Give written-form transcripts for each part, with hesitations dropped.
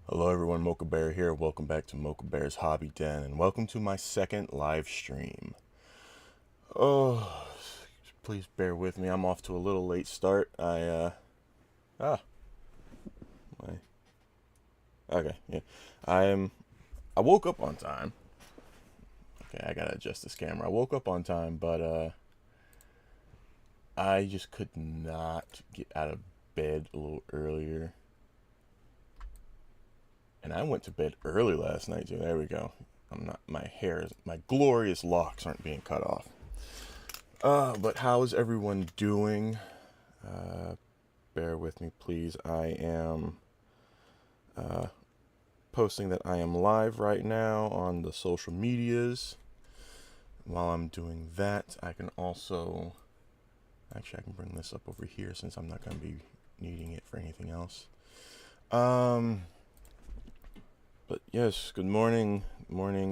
Hello everyone, Mocha Bear here. Welcome back to Mocha Bear's Hobby Den, and welcome to my second live stream. Oh, please bear with me. I'm off to a little late start. Ah, my, okay, yeah. I woke up on time. Okay, I gotta adjust this camera. I woke up on time, but I just could not get out of bed a little earlier. And I went to bed early last night too. There we go. My glorious locks aren't being cut off. But how is everyone doing? Uh, Bear with me, please. I am posting that I am live right now on the social medias. While I'm doing that, I can also... Actually, I can bring this up over here since I'm not going to be needing it for anything else. But yes, good morning,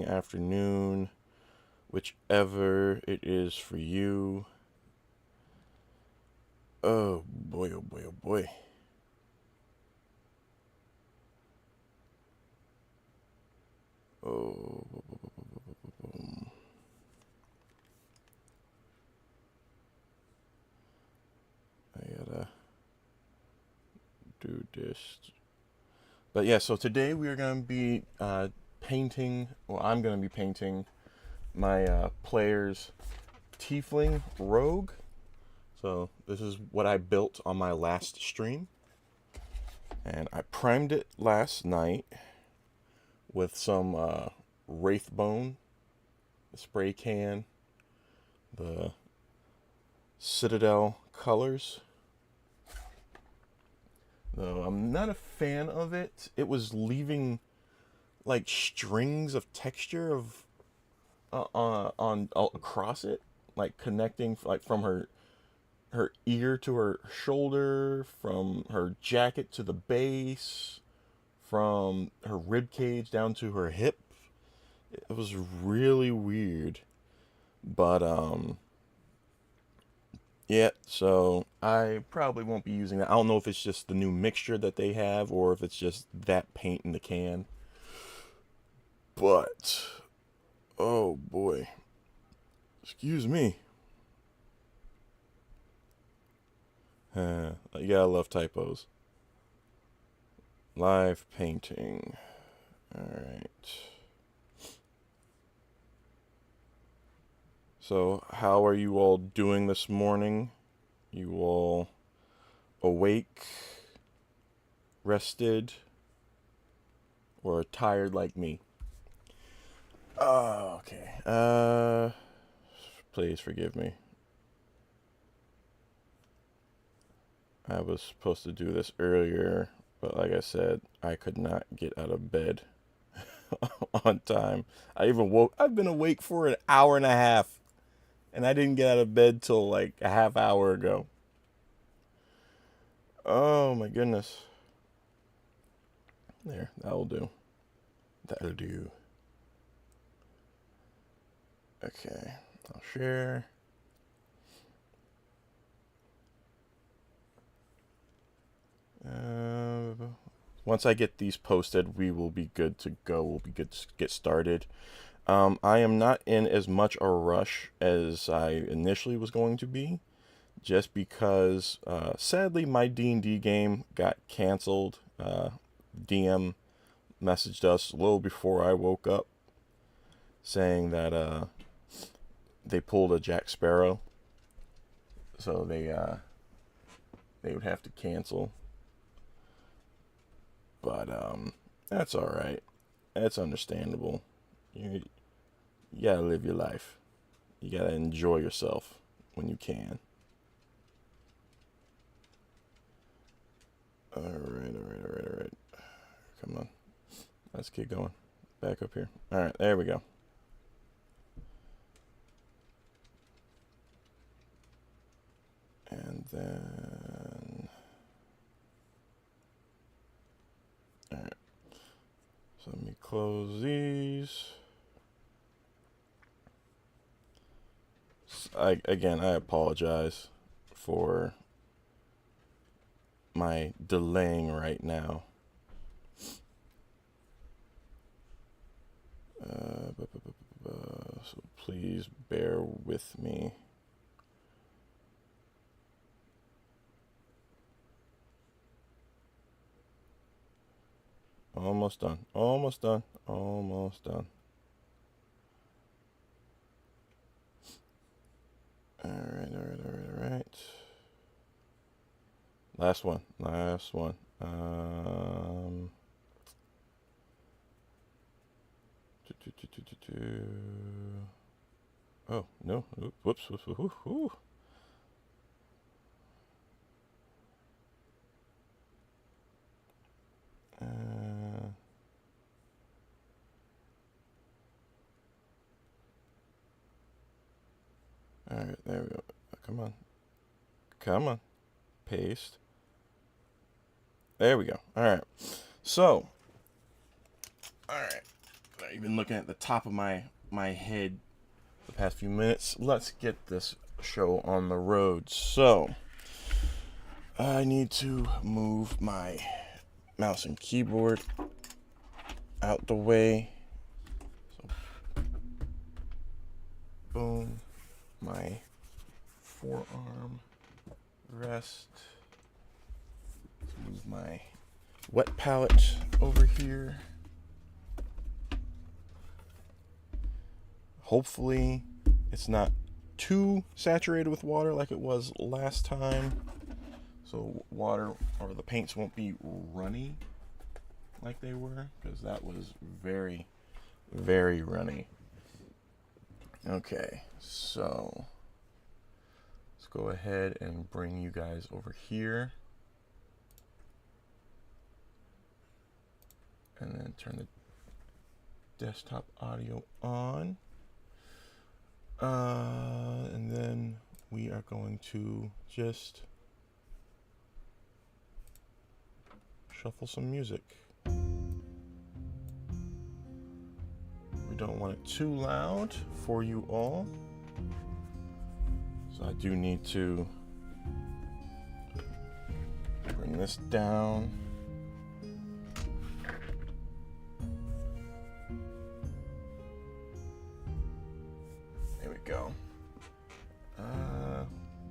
afternoon, whichever it is for you. Oh boy, oh boy, oh boy. Oh, I gotta do this. But yeah, so today we are going to be painting, well, I'm going to be painting my player's Tiefling Rogue. So this is what I built on my last stream. And I primed it last night with some Wraithbone, the spray can, the Citadel colors. Though I'm not a fan of it. It was leaving like strings of texture of on across it, like connecting like from her ear to her shoulder, from her jacket to the base, from her rib cage down to her hip. It was really weird. But yeah, so I probably won't be using that. I don't know if it's just the new mixture that they have or if it's just that paint in the can. But oh boy. Excuse me. You gotta love typos. Live painting. Alright. So, how are you all doing this morning? You all awake, rested, or tired like me? Oh, okay. Please forgive me. I was supposed to do this earlier, but like I said, I could not get out of bed on time. I've been awake for an hour and a half, and I didn't get out of bed till like a half hour ago. Oh my goodness. There, that'll do. That'll do. Okay, I'll share. Once I get these posted, we will be good to go. We'll be good to get started. I am not in as much a rush as I initially was going to be, just because, sadly, my D&D game got canceled. DM messaged us a little before I woke up, saying that they pulled a Jack Sparrow, so they would have to cancel. But that's all right. That's understandable. You gotta live your life. You gotta enjoy yourself when you can. All right. Come on. Let's keep going. Back up here. All right, there we go. And then... All right. So let me close these. Again, I apologize for my delaying right now. So please bear with me. Almost done. Almost done. Almost done. Alright, alright, alright, alright. Last one. Last one. Oh, no. Whoops. Whoops. Whoops. Alright, there we go. Come on. Come on. Paste. There we go. Alright. So. Alright. I've been looking at the top of my head the past few minutes. Let's get this show on the road. So. I need to move my mouse and keyboard out the way. So. Boom. My forearm rest. Let's move my wet palette over here. Hopefully it's not too saturated with water like it was last time, so water or the paints won't be runny like they were, because that was very, very runny. Okay, so let's go ahead and bring you guys over here. And then turn the desktop audio on. And then we are going to just shuffle some music. We don't want it too loud for you all, so I do need to bring this down. There we go.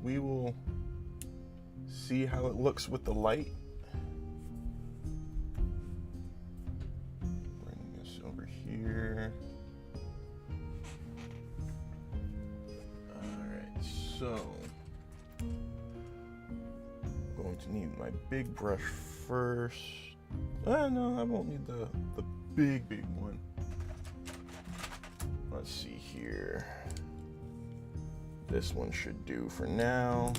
We will see how it looks with the light. Bring this over here. Alright, so I'm going to need my big brush first. No, I won't need the big one. Let's see here. This one should do for now.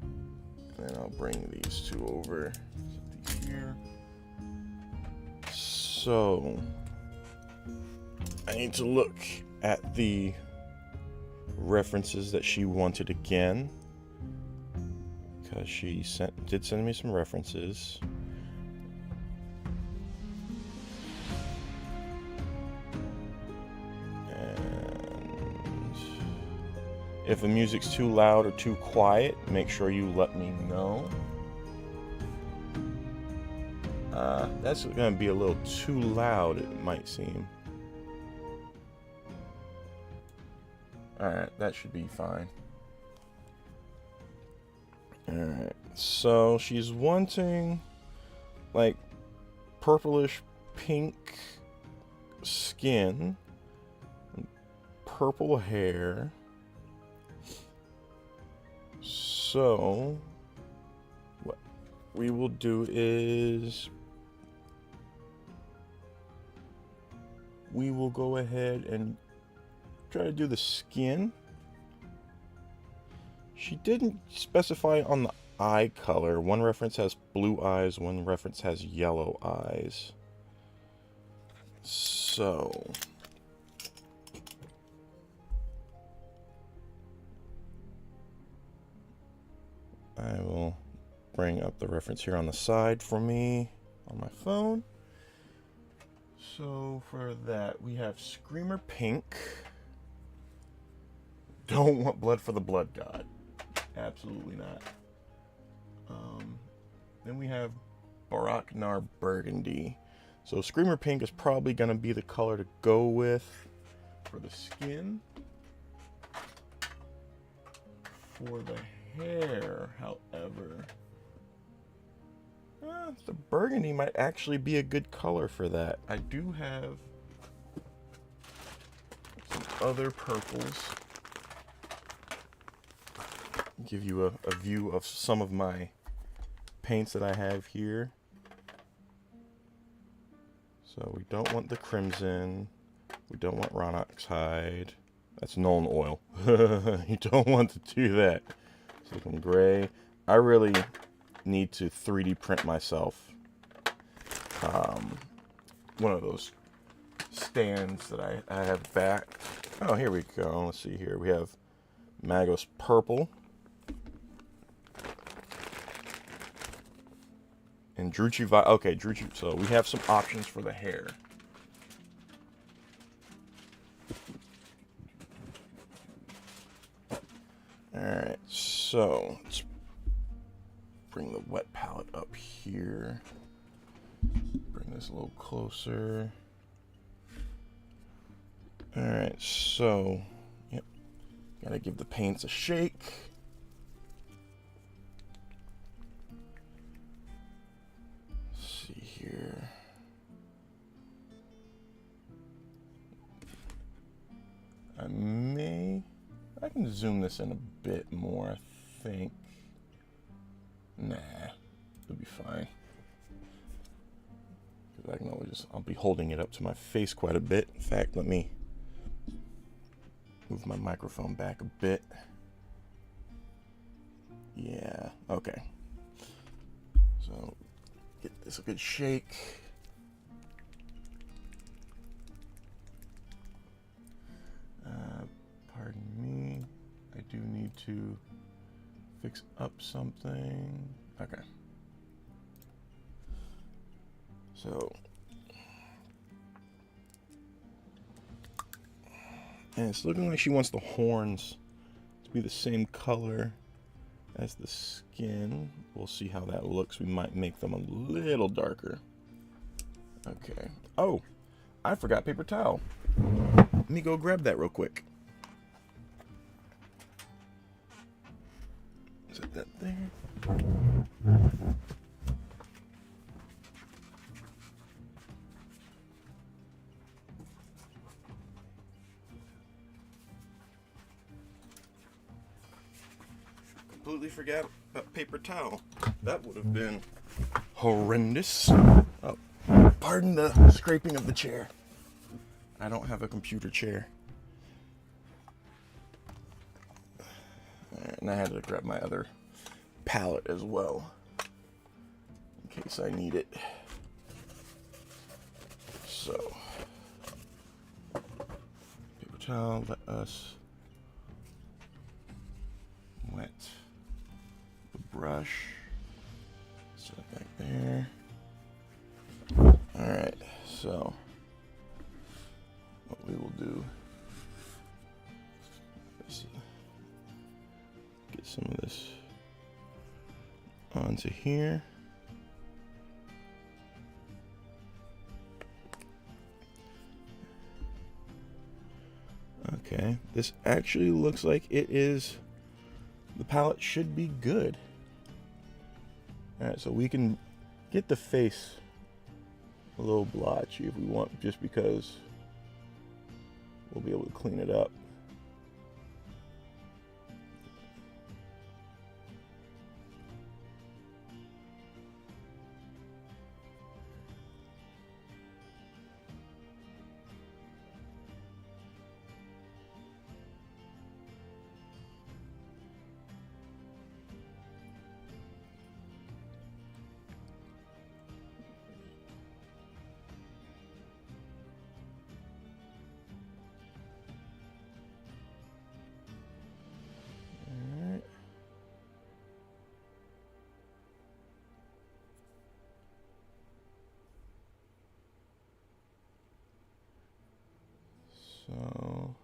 And then I'll bring these two over. Set these here. So I need to look at the references that she wanted again, because she did send me some references. If the music's too loud or too quiet, make sure you let me know. That's going to be a little too loud, it might seem. Alright, that should be fine. Alright, so she's wanting like purplish pink skin, purple hair. So what we will do is we will go ahead and try to do the skin. She didn't specify on the eye color. One reference has blue eyes, one reference has yellow eyes. So I will bring up the reference here on the side for me on my phone. So for that, we have Screamer Pink. Don't want blood for the blood god. Absolutely not. Then we have Baraknar Burgundy. So Screamer Pink is probably going to be the color to go with for the skin. For the hair, however, the burgundy might actually be a good color for that. I do have some other purples. Give you a view of some of my paints that I have here. So we don't want the crimson. We don't want Ronnox hide. That's Nuln oil. You don't want to do that. Silicon gray. I really need to 3D print myself one of those stands that I have back. Oh, here we go. Let's see here. We have Magos purple and Druchii violet. Okay, Druchii. So we have some options for the hair. Alright, so let's bring the wet palette up here. Bring this a little closer. Alright, so, yep, gotta give the paints a shake. Let's see here. I can zoom this in a bit more, I think. Nah, it'll be fine. Because I can always I'll be holding it up to my face quite a bit. In fact, let me move my microphone back a bit. Yeah, okay. So, get this a good shake. Pardon me, I do need to fix up something. Okay. So, and it's looking like she wants the horns to be the same color as the skin. We'll see how that looks. We might make them a little darker. Okay. Oh, I forgot paper towel. Let me go grab that real quick. Set that there. Completely forgot about paper towel. That would have been horrendous. Oh, pardon the scraping of the chair. I don't have a computer chair. And I had to grab my other palette as well, in case I need it. So, paper towel, let us wet the brush. Set it back there. Alright, so what we will do is get some of this onto here. Okay, this actually looks like it is, the palette should be good. Alright, so we can get the face a little blotchy if we want, just because we'll be able to clean it up. So,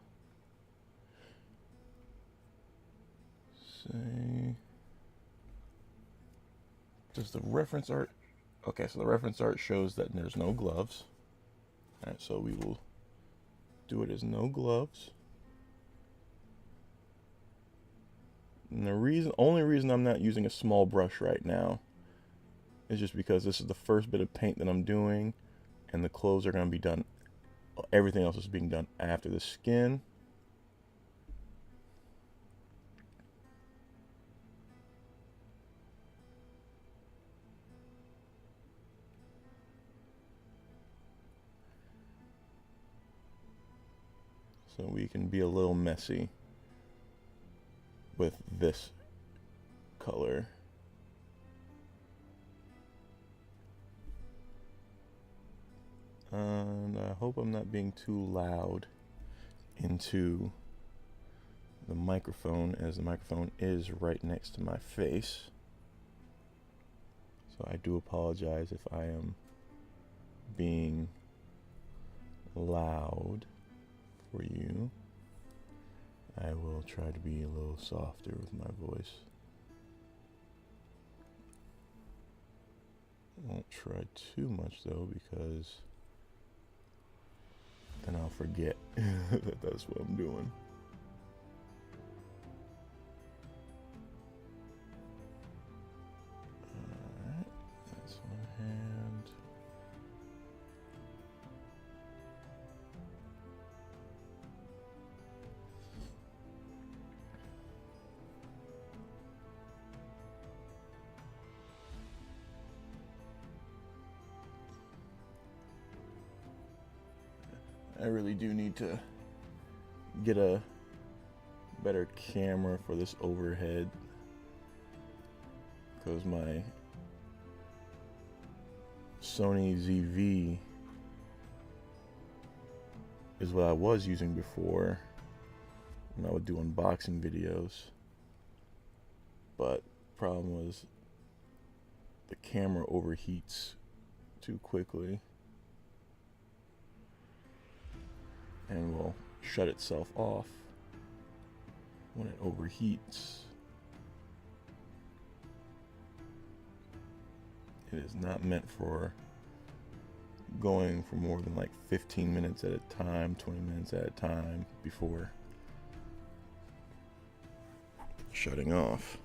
say, does the reference art, Okay, so the reference art shows that there's no gloves. Alright, so we will do it as no gloves. And the only reason I'm not using a small brush right now is just because this is the first bit of paint that I'm doing, and the clothes are going to be done. Everything else is being done after the skin. So we can be a little messy with this color. And I hope I'm not being too loud into the microphone, as the microphone is right next to my face. So I do apologize if I am being loud for you. I will try to be a little softer with my voice. I won't try too much though, because then I'll forget that that's what I'm doing. Alright, that's one hand. I really do need to get a better camera for this overhead, because my Sony ZV is what I was using before when I would do unboxing videos, but problem was the camera overheats too quickly and will shut itself off when it overheats. It is not meant for going for more than like 15 minutes at a time, 20 minutes at a time before shutting off.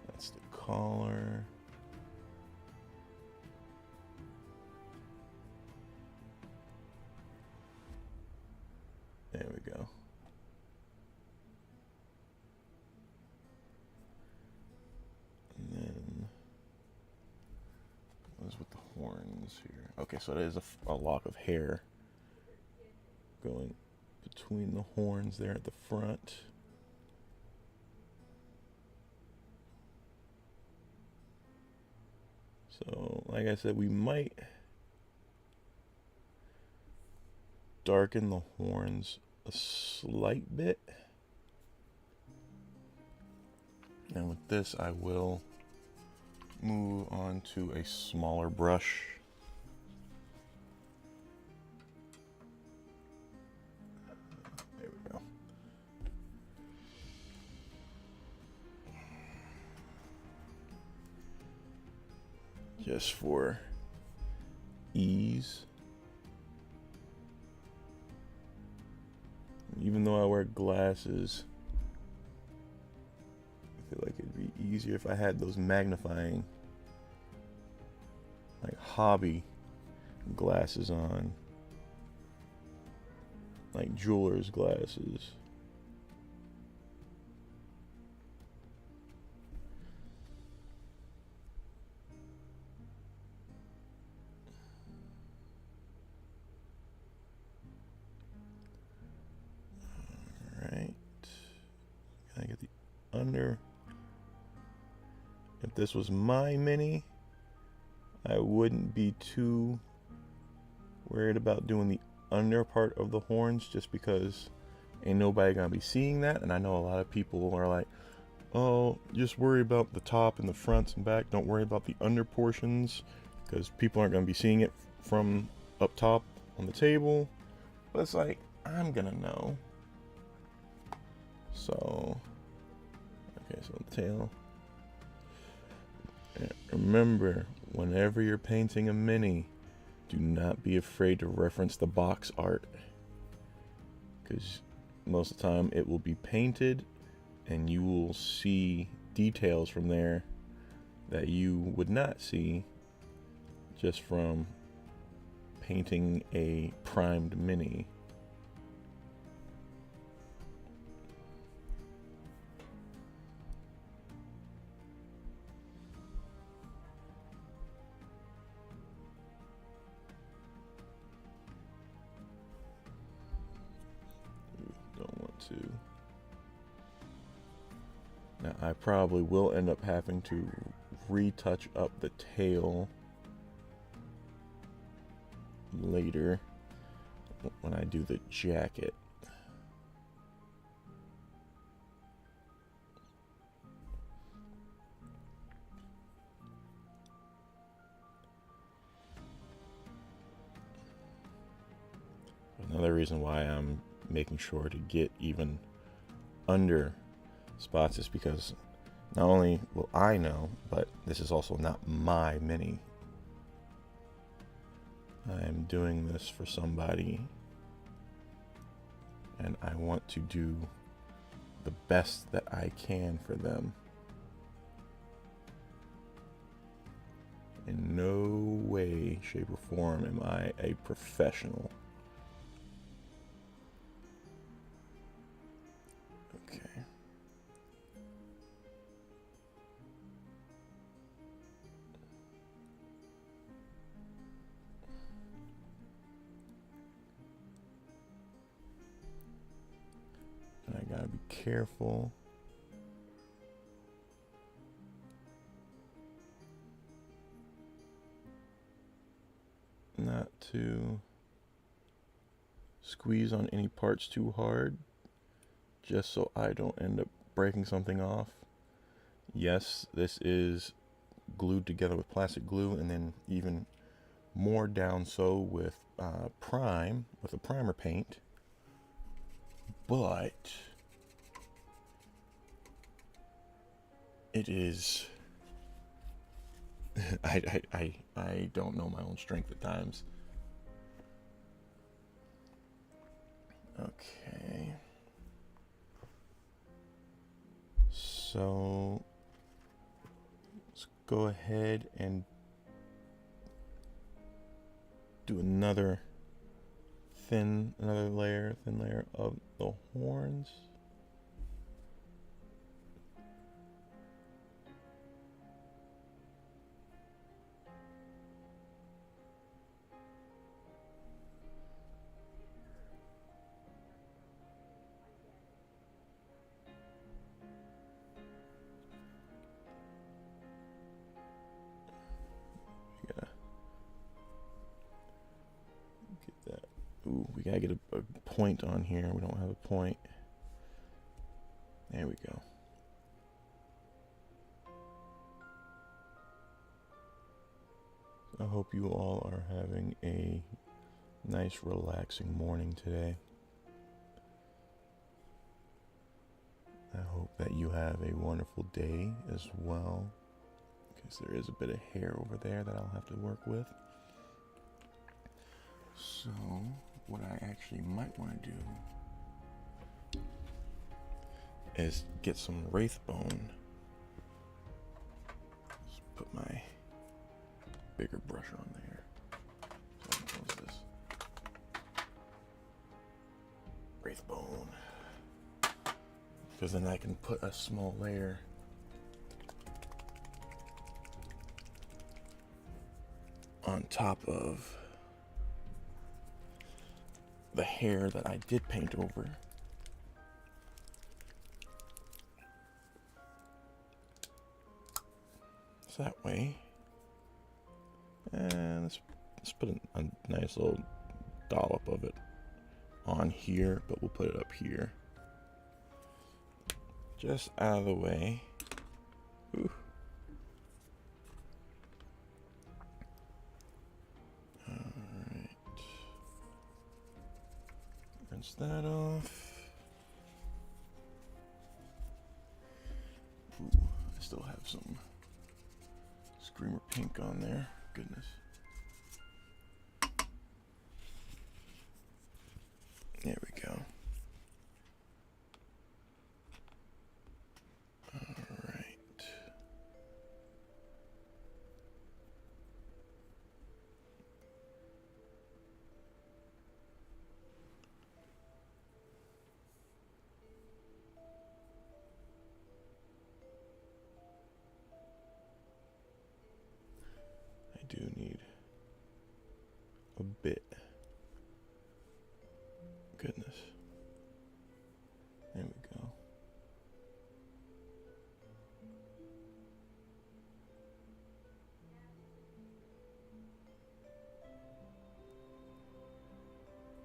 That's the collar. There we go. And then what's with the horns here? Okay, so that is a lock of hair going between the horns there at the front. So, like I said, we might darken the horns a slight bit. And with this, I will move on to a smaller brush. There we go. Just for ease. Even though I wear glasses, I feel like it'd be easier if I had those magnifying, like, hobby glasses on, like jeweler's glasses. Alright, I get the under. If this was my mini, I wouldn't be too worried about doing the under part of the horns, just because ain't nobody gonna be seeing that. And I know a lot of people are like, oh, just worry about the top and the fronts and back. Don't worry about the under portions because people aren't going to be seeing it from up top on the table. But it's like, I'm going to know. So, okay, so the tail. And remember, whenever you're painting a mini, do not be afraid to reference the box art. Because most of the time it will be painted and you will see details from there that you would not see just from painting a primed mini. Don't want to. Now I probably will end up having to retouch up the tail later when I do the jacket. Another reason why I'm making sure to get even under spots is because not only will I know, but this is also not my mini. I'm doing this for somebody, and I want to do the best that I can for them. In no way, shape, or form am I a professional. Okay. And I gotta be careful. Not to squeeze on any parts too hard, just so I don't end up breaking something off. Yes, this is glued together with plastic glue, and then even more down so with a primer paint. But it is I don't know my own strength at times. Okay. So let's go ahead and do another thin layer of the horns. Ooh, we gotta get a point on here. We don't have a point. There we go. I hope you all are having a nice, relaxing morning today. I hope that you have a wonderful day as well, because there is a bit of hair over there that I'll have to work with. So, what I actually might want to do is get some wraith bone. Just put my bigger brush on there. So I can close this. Wraith bone. Because then I can put a small layer on top of the hair that I did paint over. So that way, and let's put a nice little dollop of it on here, but we'll put it up here, just out of the way. that off. Ooh, I still have some Screamer Pink on there. Goodness. There we go. Alright. I do need a bit. Goodness. There we go.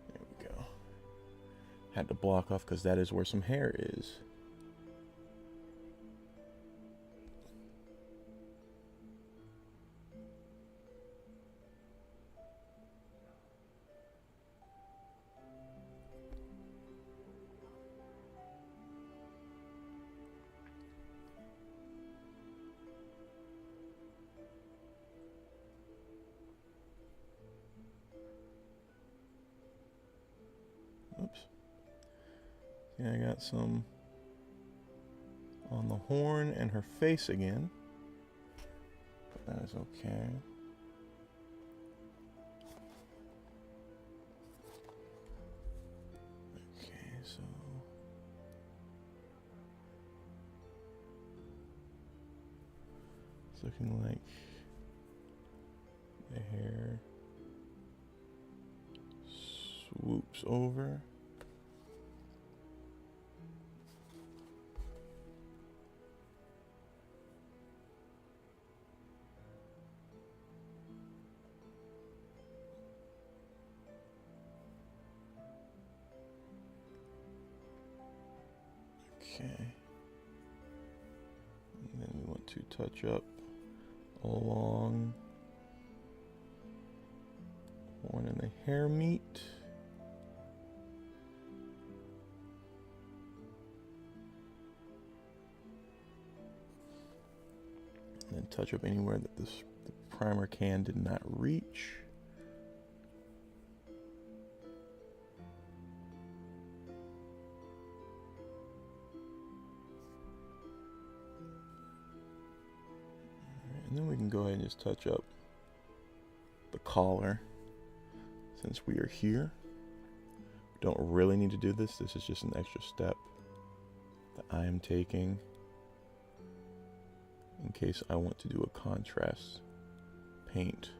There we go. Had to block off because that is where some hair is. Oops. Yeah, I got some on the horn and her face again. But that is okay. Okay, so it's looking like the hair swoops over. Okay. And then we want to touch up along horn and the hair meat. And then touch up anywhere that the primer can did not reach. And then we can go ahead and just touch up the collar since we are here. We don't really need to do this. This is just an extra step that I am taking in case I want to do a contrast paint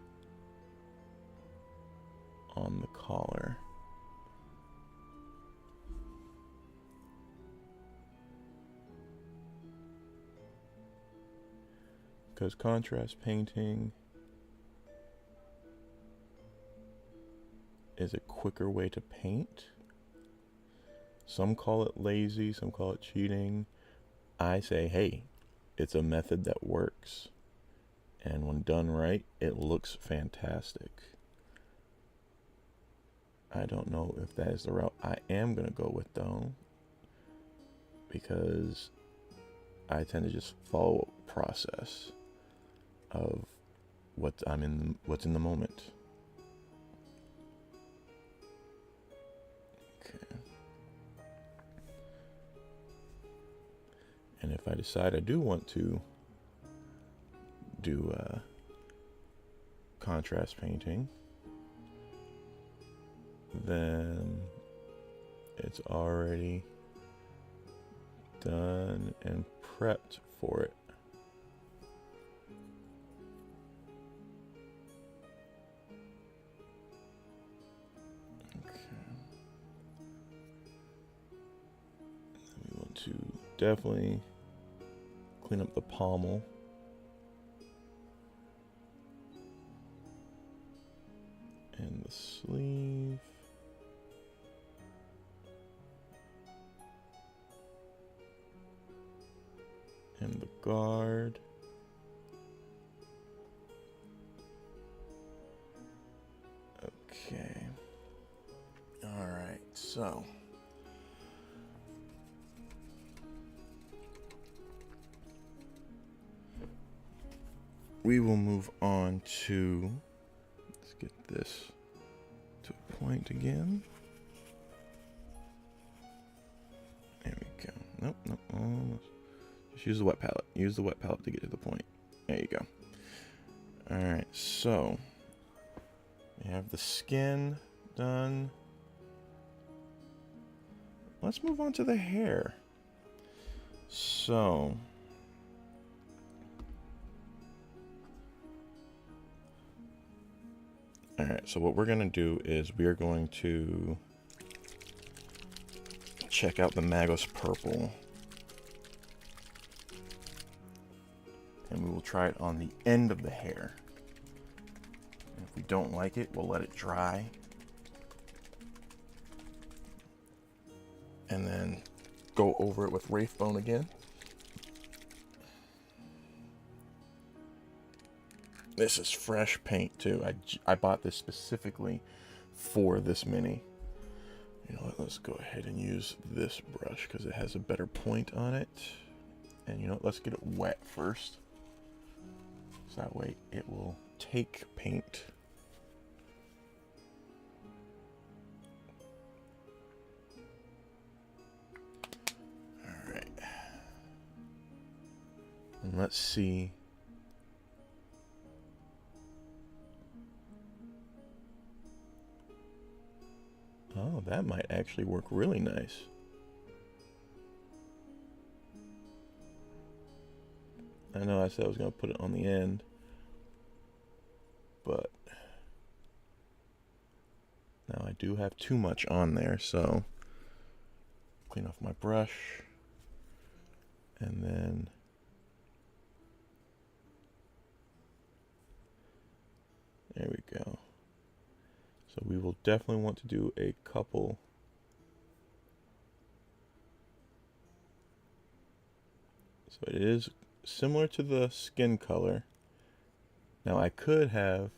on the collar. Because contrast painting is a quicker way to paint. Some call it lazy, some call it cheating. I say, hey, it's a method that works. And when done right, it looks fantastic. I don't know if that is the route I am going to go with though, because I tend to just follow a process of what's in the moment. Okay. And if I decide I do want to do contrast painting, then it's already done and prepped for it. We want to definitely clean up the pommel. And the sleeve. And the guard. Okay. All right, so we will move on to, let's get this to a point again. There we go. Nope, nope, almost. Just use the wet palette. Use the wet palette to get to the point. There you go. Alright, so we have the skin done. Let's move on to the hair. So alright, so what we're going to do is we are going to check out the Magos Purple. And we will try it on the end of the hair. And if we don't like it, we'll let it dry. And then go over it with Wraithbone again. This is fresh paint too. I bought this specifically for this mini. You know what, let's go ahead and use this brush because it has a better point on it. And you know what, let's get it wet first. So that way it will take paint. Alright. And let's see. Oh, that might actually work really nice. I know I said I was going to put it on the end, but now I do have too much on there, so clean off my brush, and then there we go. So we will definitely want to do a couple. So it is similar to the skin color. Now I could have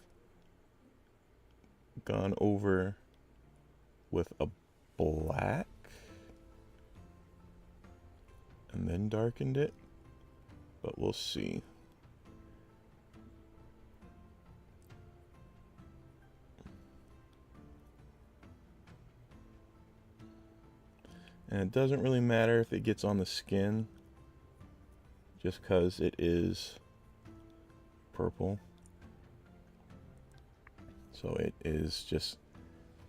gone over with a black and then darkened it, but we'll see. And it doesn't really matter if it gets on the skin, just because it is purple. So it is just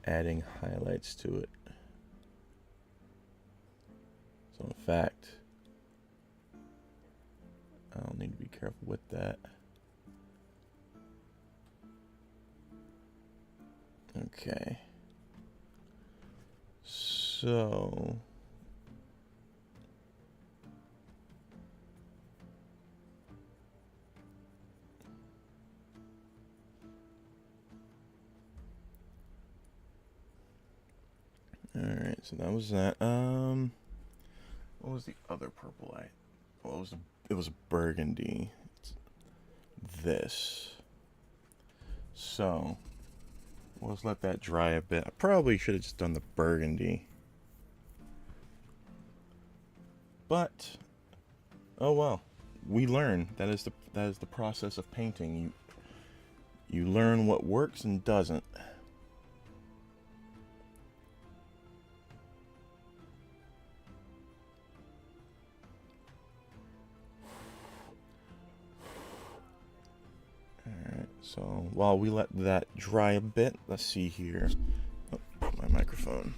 adding highlights to it. So in fact, I'll need to be careful with that. Okay. So alright, so that was that. What was the other purple light? Well, it was burgundy. It's this. So let's let that dry a bit. I probably should have just done the burgundy. But oh well. We learn. That is the process of painting. You learn what works and doesn't. Alright, so while we let that dry a bit, let's see here. Oh, my microphone.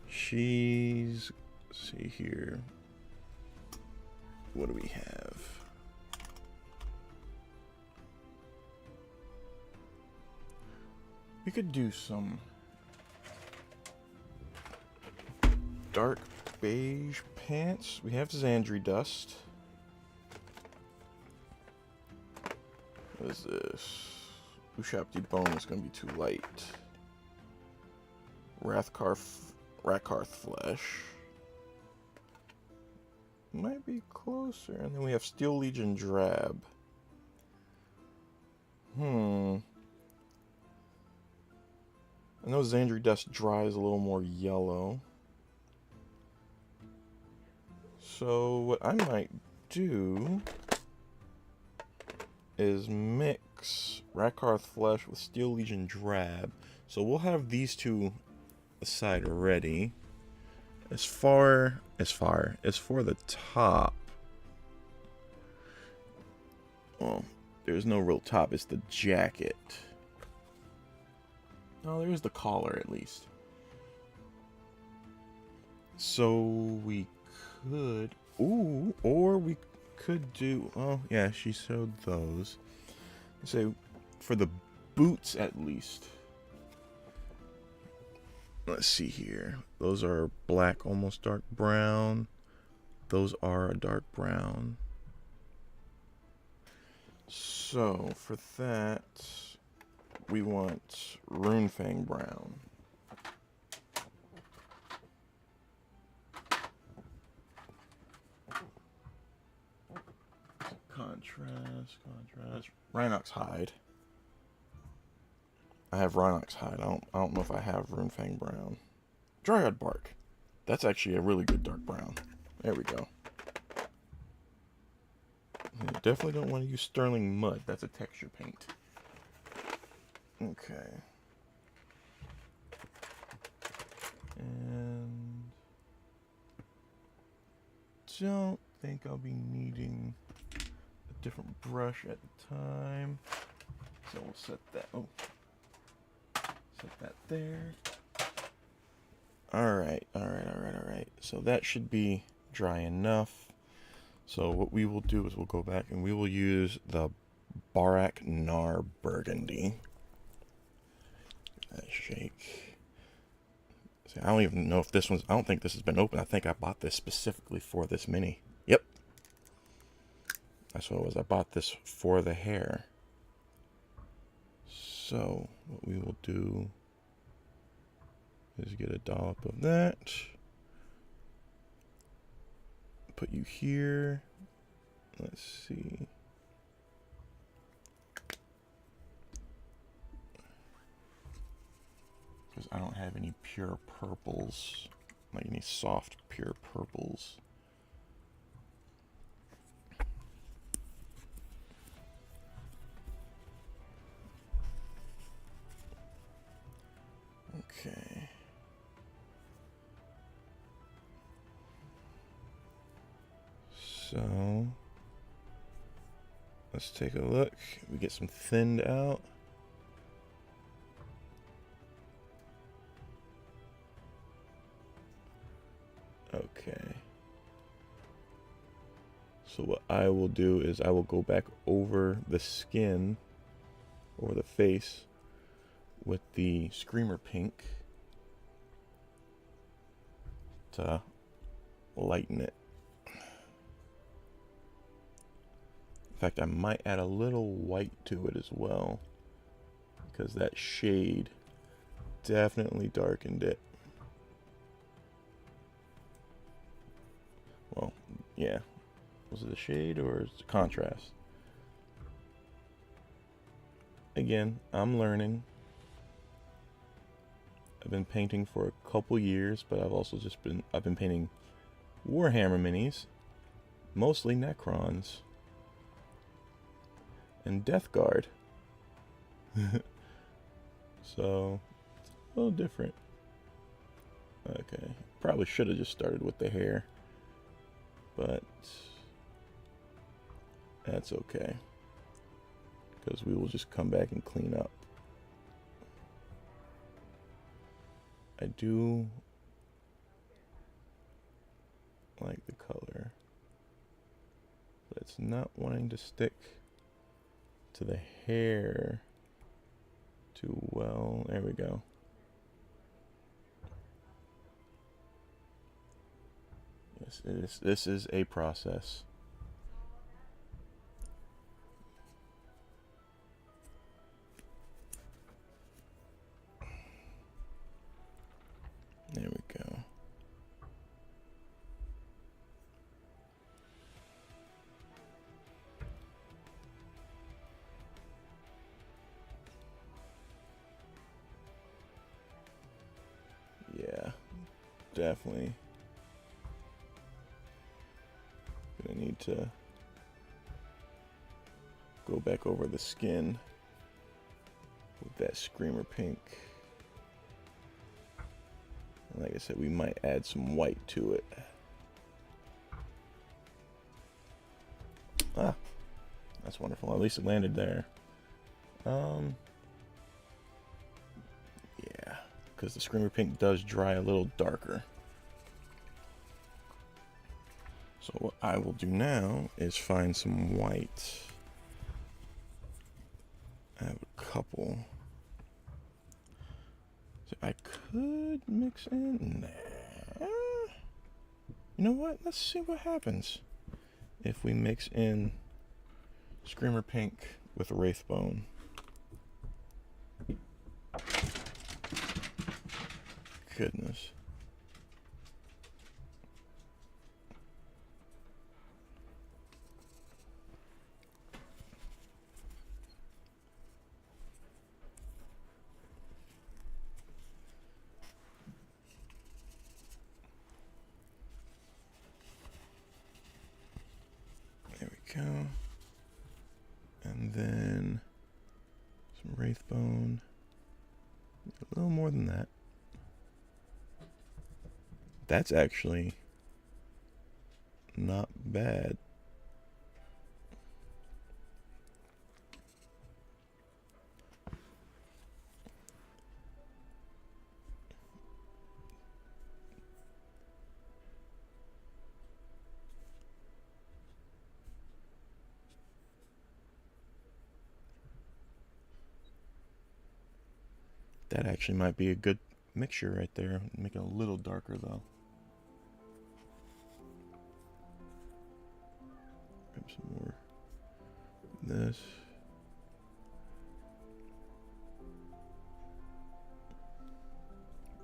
Let's see here. What do we have? We could do some dark beige pants. We have Xandri dust. What is this? Ushabti bone is going to be too light. Rakarth flesh. Might be closer. And then we have Steel Legion drab. I know Xandri dust dries a little more yellow. So what I might do is mix Rakarth Flesh with Steel Legion Drab. So we'll have these two aside already. As for the top, well, there's no real top. It's the jacket. Oh, there's the collar at least. So we could, ooh, or we could do. Oh yeah, she showed those. So for the boots at least. Let's see here. Those are black, almost dark brown. Those are a dark brown. So for that, we want Runefang brown. Contrast. Rhinox hide. I have Rhinox hide. I don't know if I have Runefang brown. Dryad bark. That's actually a really good dark brown. There we go. You definitely don't want to use sterling mud. That's a texture paint. Okay. And don't think I'll be needing a different brush at the time. So we'll set that. Oh. Set that there. Alright. So that should be dry enough. So what we will do is we'll go back and we will use the Barak Nar Burgundy. That shake. See, I don't even know if this one's. I don't think this has been open. I think I bought this specifically for this mini. Yep. That's what it was. I bought this for the hair. So what we will do is get a dollop of that. Put you here. Let's see. Because I don't have any pure purples. Like any soft pure purples. Okay. So let's take a look. We get some thinned out. Okay. So what I will do is I will go back over the skin or the face with the Screamer Pink to lighten it. In fact, I might add a little white to it as well, because that shade definitely darkened it. Well, yeah. Was it a shade or is it contrast? Again, I'm learning. I've been painting for a couple years, but I've been painting Warhammer minis, mostly Necrons. And Death Guard. So, it's a little different. Okay, probably should have just started with the hair, but that's okay, because we will just come back and clean up. I do like the color, but it's not wanting to stick to the hair too well. There we go. Yes, this is a process. There we go. Yeah, definitely gonna need to go back over the skin with that Screamer Pink. And like I said, we might add some white to it. Ah, that's wonderful. At least it landed there. Yeah, because the Screamer Pink does dry a little darker. So what I will do now is find some white. I have a couple. So I could mix in. Nah. You know what? Let's see what happens if we mix in Screamer Pink with Wraithbone. Goodness. There we go. And then some Wraithbone. A little more than that. That's actually not bad. That actually might be a good mixture right there. Make it a little darker though. Grab some more of this.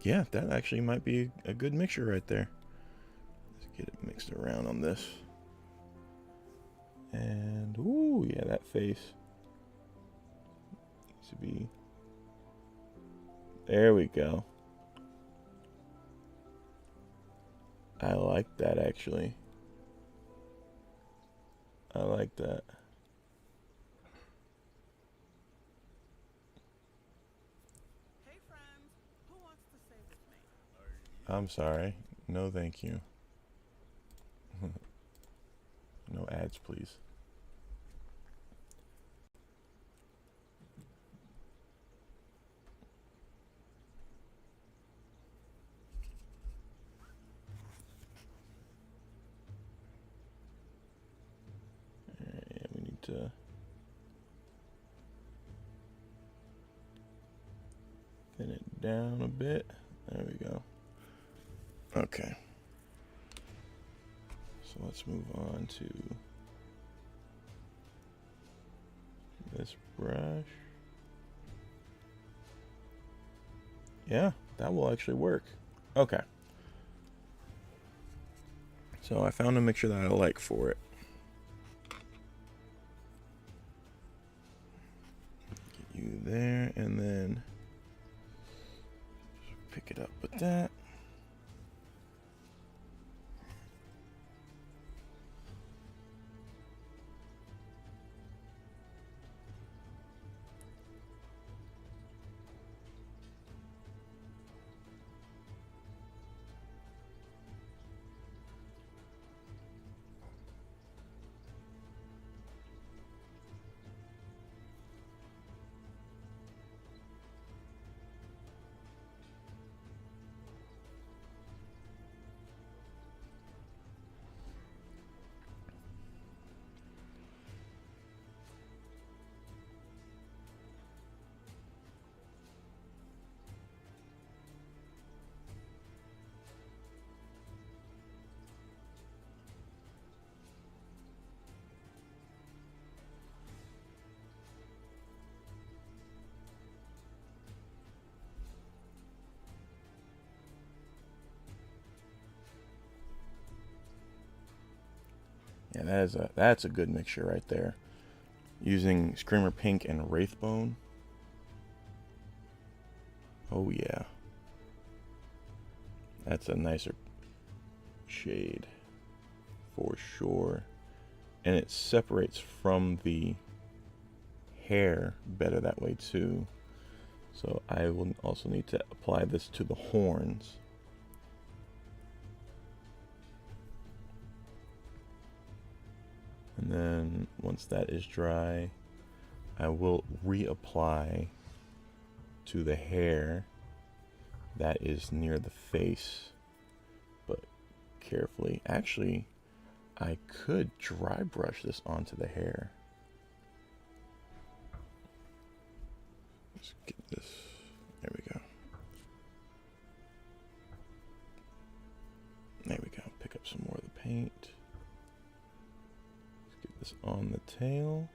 Yeah, that actually might be a good mixture right there. Let's get it mixed around on this. And, ooh, yeah, that face needs to be... There we go. I like that, actually. I like that. Hey friends, who wants to stay with me? I'm sorry. No, thank you. No ads, please. Alright, yeah, we need to... thin it down a bit. There we go. Okay. So let's move on to this brush. Yeah, that will actually work. Okay. So I found a mixture that I like for it. Get you there, and then pick it up with that. Yeah, that's a good mixture right there. Using Screamer Pink and Wraithbone. Oh yeah. That's a nicer shade for sure. And it separates from the hair better that way too. So I will also need to apply this to the horns. And then once that is dry, I will reapply to the hair that is near the face, but carefully. Actually, I could dry brush this onto the hair. Let's get this. There we go. There we go. Pick up some more of the paint. Let's get this on the tail.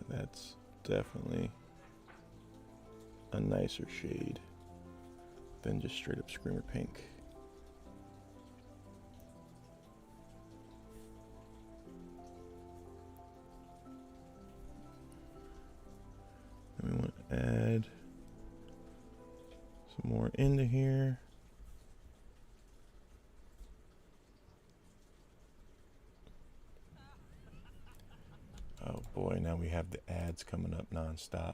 That's definitely a nicer shade than just straight up Screamer Pink. And we want to add some more into here. Oh boy, now we have the ads coming up nonstop.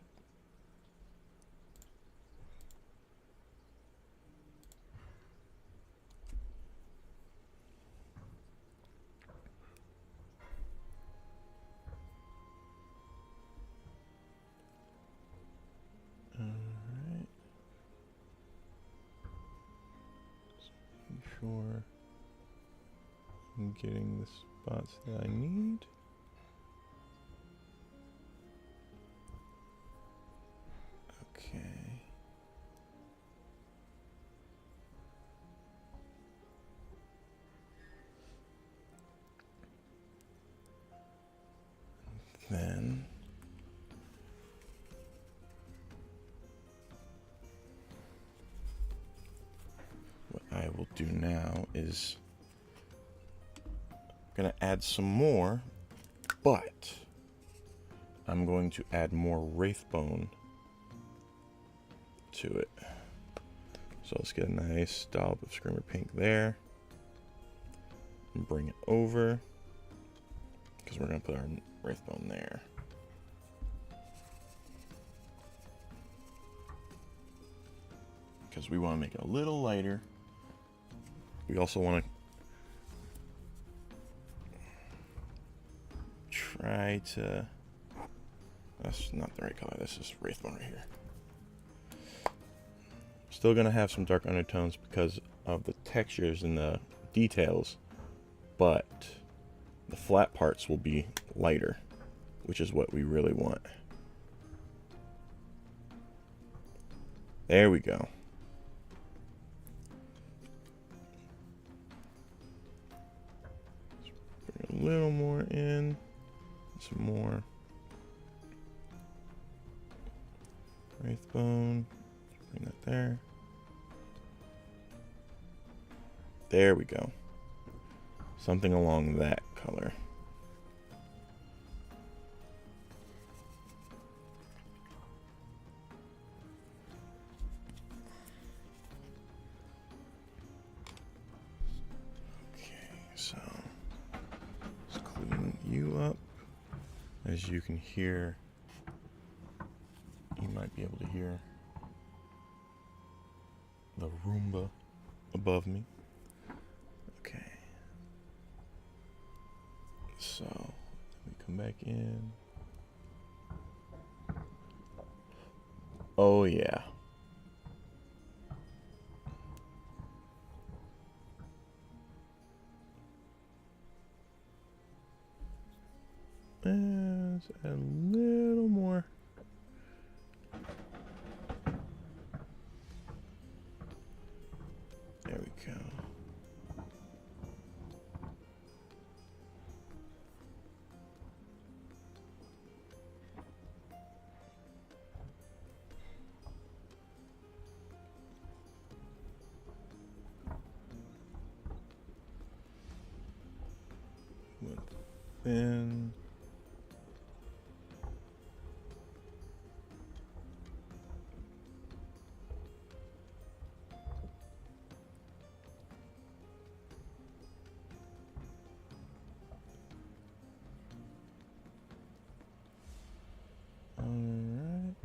Alright. Just making sure I'm getting the spots that I need. Okay. Then what I will do now is I'm gonna add some more, but I'm going to add more Wraithbone to it. So let's get a nice dollop of Screamer Pink there and bring it over, because we're going to put our Wraithbone there. Because we want to make it a little lighter. We also want to try to... That's not the right color. This is Wraithbone right here. Still going to have some dark undertones because of the textures and the details, but the flat parts will be lighter, which is what we really want. There we go. Let's bring a little more in, some more Wraithbone. Bring that there. There we go. Something along that color. Okay, so let's clean you up. As you can hear, you might be able to hear the Roomba above me. Okay. So, let me come back in. Oh yeah. Let's add a little more. There we go. Went thin. Alright.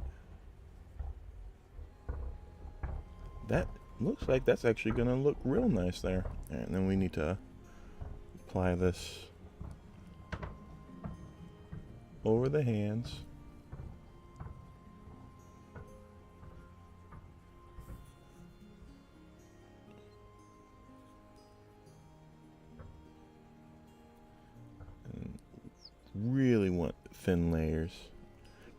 That looks like that's actually going to look real nice there. And then we need to apply this over the hands. And really want thin layers.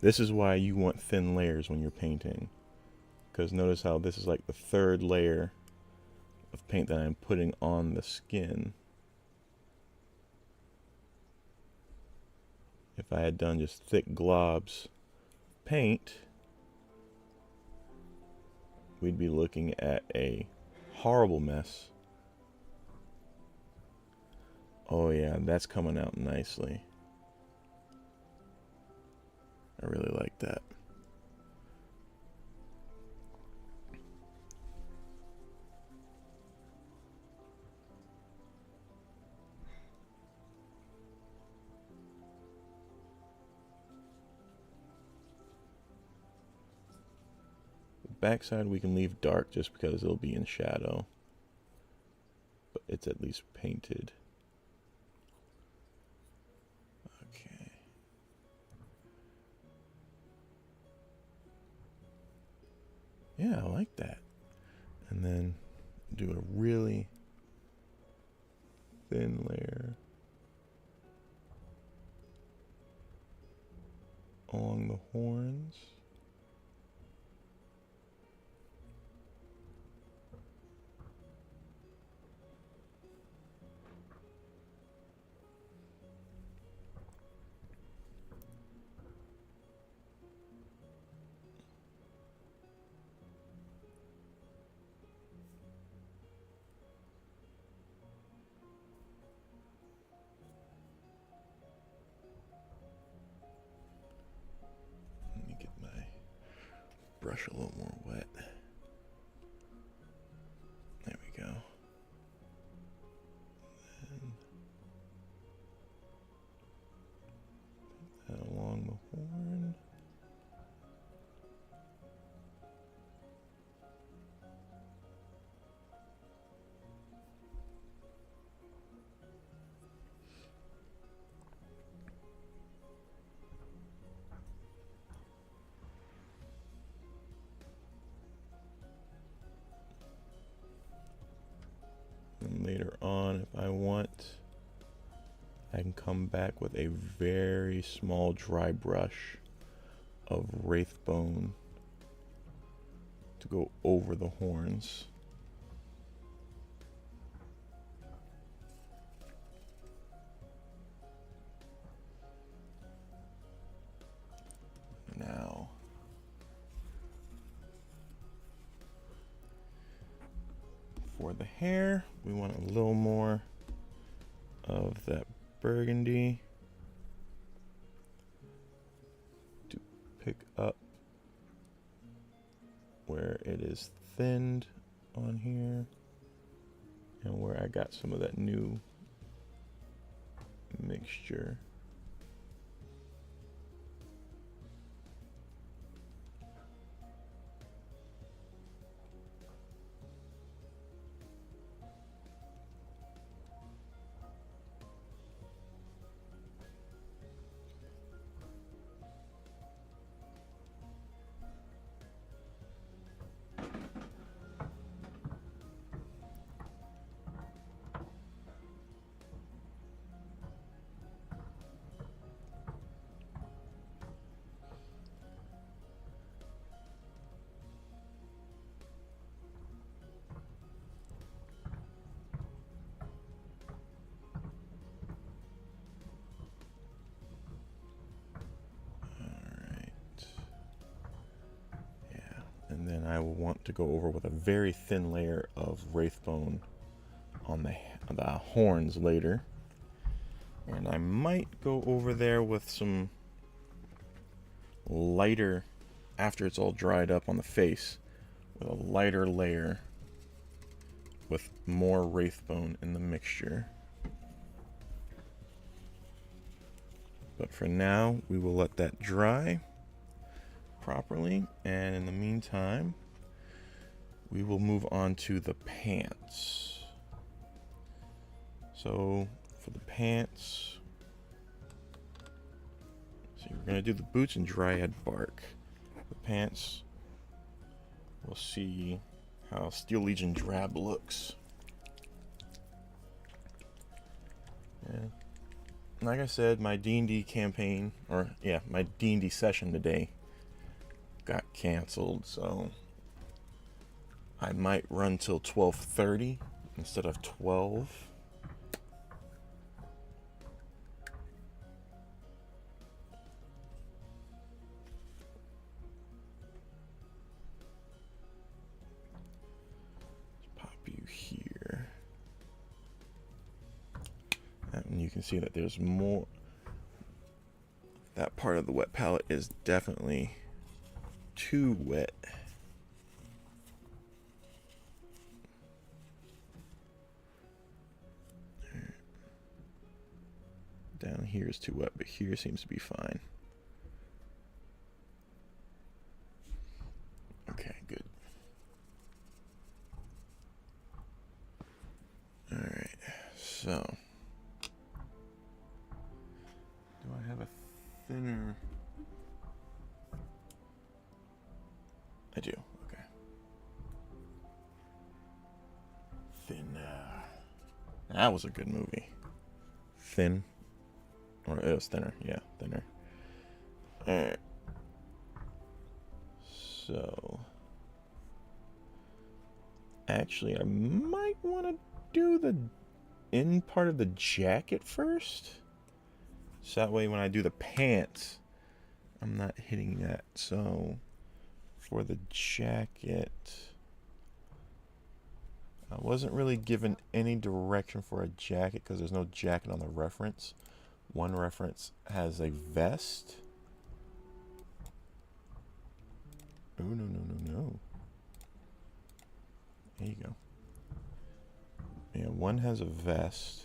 This is why you want thin layers when you're painting. Because notice how this is like the third layer of paint that I'm putting on the skin. If I had done just thick globs of paint, we'd be looking at a horrible mess. Oh yeah, that's coming out nicely. I really like that. Backside we can leave dark just because it'll be in shadow, but it's at least painted. Okay. Yeah, I like that. And then do a really thin layer along the horns. Let me get my brush a little more wet. There we go. And that along the horn. And later on, if I want, I can come back with a very small dry brush of wraithbone to go over the horns. Now, for the hair, we want a little more of that burgundy to pick up where it is thinned on here and where I got some of that new mixture. And then I will want to go over with a very thin layer of wraithbone on the horns later. And I might go over there with some lighter, after it's all dried up on the face, with a lighter layer with more wraithbone in the mixture. But for now, we will let that dry properly, and in the meantime, we will move on to the pants. So for the pants, we're going to do the boots and dryad bark. The pants, we'll see how Steel Legion drab looks. Yeah. Like I said, my D&D campaign, my D&D session today got canceled, so I might run till 12:30 instead of 12. You here, and you can see that there's more. That part of the wet palette is definitely too wet. Down here is too wet, but here seems to be fine. Okay, good. Alright, so do I have a thinner? I do, okay. Thinner. That was a good movie. Thin. Or it was thinner, yeah, thinner. Alright. So actually, I might want to do the in part of the jacket first. So that way when I do the pants, I'm not hitting that. So for the jacket, I wasn't really given any direction for a jacket because there's no jacket on the reference. One reference has a vest. Oh, no. There you go. Yeah, one has a vest.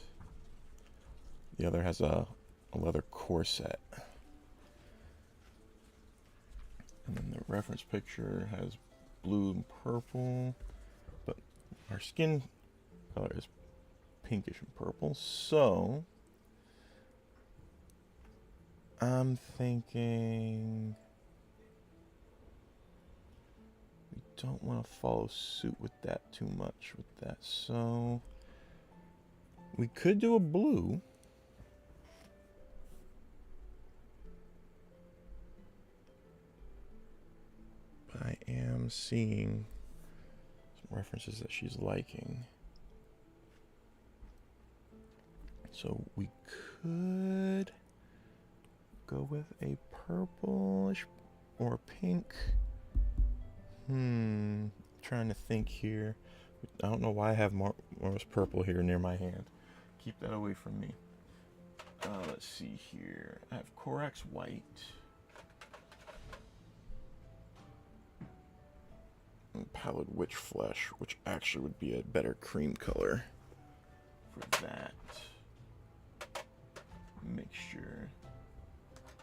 The other has a leather corset. And then the reference picture has blue and purple. But our skin color is pinkish and purple. So I'm thinking we don't want to follow suit with that too much with that. So we could do a blue. But I am seeing some references that she's liking. So we could go with a purplish or pink. Trying to think here. I don't know why I have more purple here near my hand. Keep that away from me. Let's see here. I have Korax white. And Pallid Witch Flesh, which actually would be a better cream color for that mixture.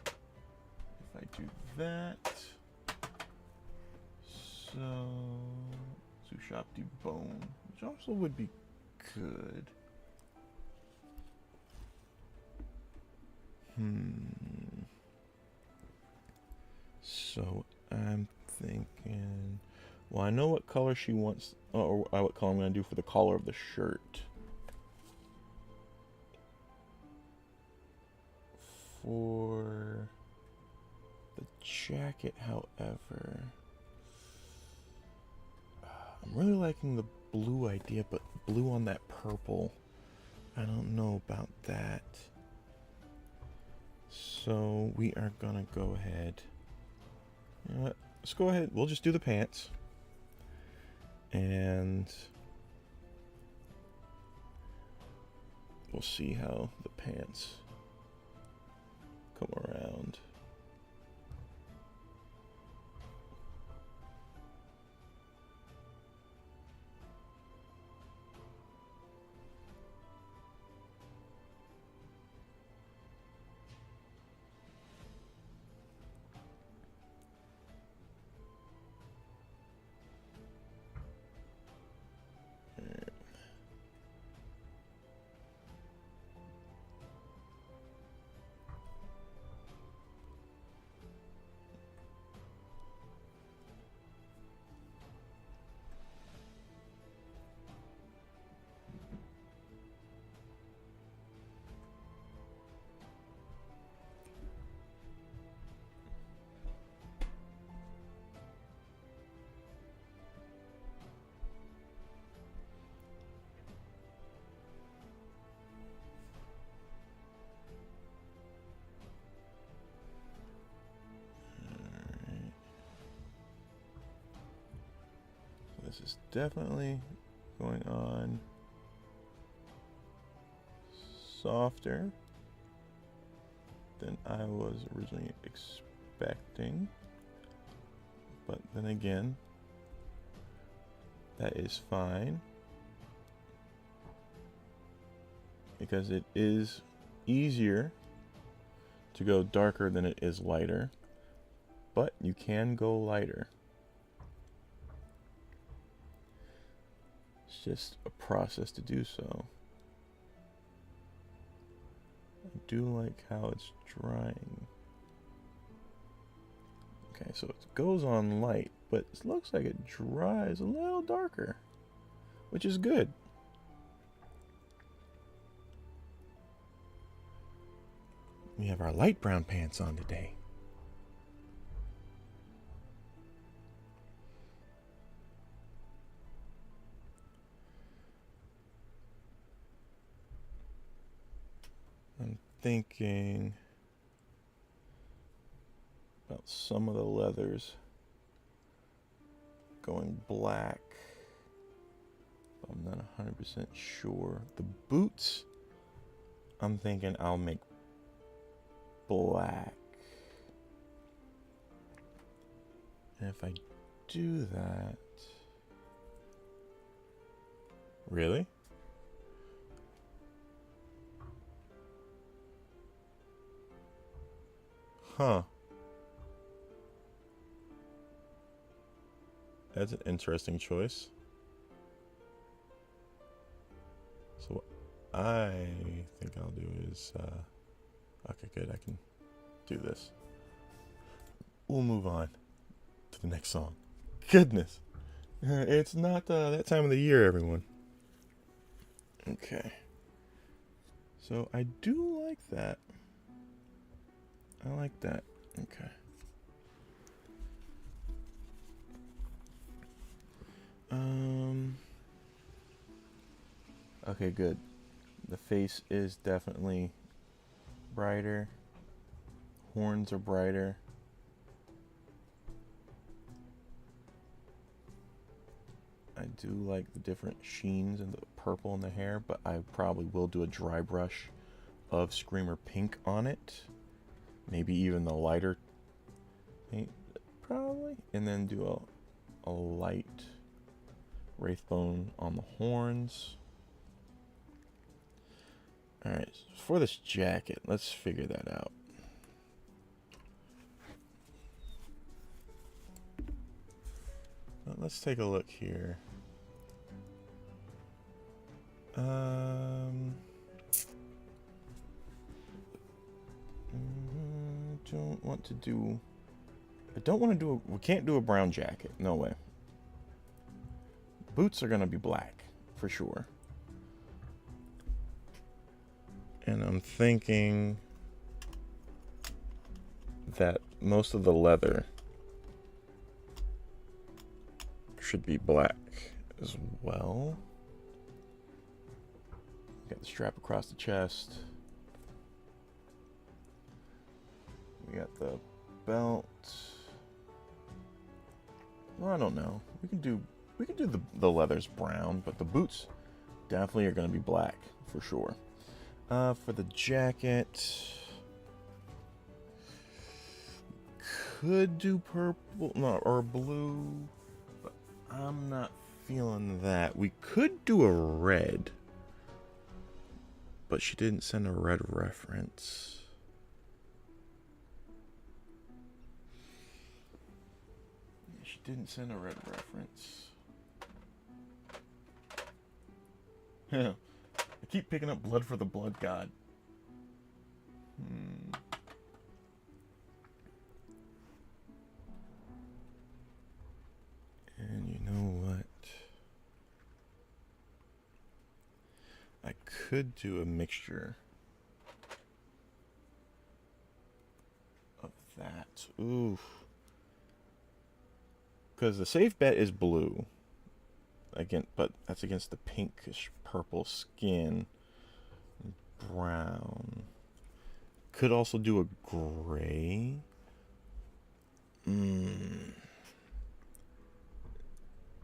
If I do that, so Sushapti Bone, which also would be good. So I'm thinking, well, I know what color she wants, or what color I'm going to do for the collar of the shirt. For the jacket, however, I'm really liking the blue idea, but blue on that purple, I don't know about that. So we are gonna go ahead. You know what? Let's go ahead. We'll just do the pants. And we'll see how the pants come around. This is definitely going on softer than I was originally expecting. But then again, that is fine. Because it is easier to go darker than it is lighter. But you can go lighter. It's just a process to do so. I do like how it's drying. Okay, so it goes on light, but it looks like it dries a little darker, which is good. We have our light brown pants on today. I'm thinking about some of the leathers going black. I'm not 100% sure. The boots, I'm thinking I'll make black. And if I do that... Really? Huh. That's an interesting choice. So what I think I'll do is... okay, good. I can do this. We'll move on to the next song. Goodness. It's not that time of the year, everyone. Okay. So I do like that. I like that. Okay. Okay, good. The face is definitely brighter. Horns are brighter. I do like the different sheens and the purple in the hair, but I probably will do a dry brush of Screamer Pink on it. Maybe even the lighter paint, probably. And then do a light Wraithbone on the horns. Alright, for this jacket, let's figure that out. Let's take a look here. Don't want to do... I don't want to do we can't do a brown jacket. No way. Boots are going to be black, for sure. And I'm thinking that most of the leather should be black as well. Got the strap across the chest. We got the belt. Well, I don't know. We can do the leathers brown, but the boots definitely are going to be black for sure. For the jacket, could do purple, no, or blue, but I'm not feeling that. We could do a red, but she didn't send a red reference. She didn't send a red reference. Yeah. I keep picking up blood for the blood god. And you know what? I could do a mixture of that. Ooh. Because the safe bet is blue. Again, but that's against the pinkish purple skin. Brown. Could also do a gray.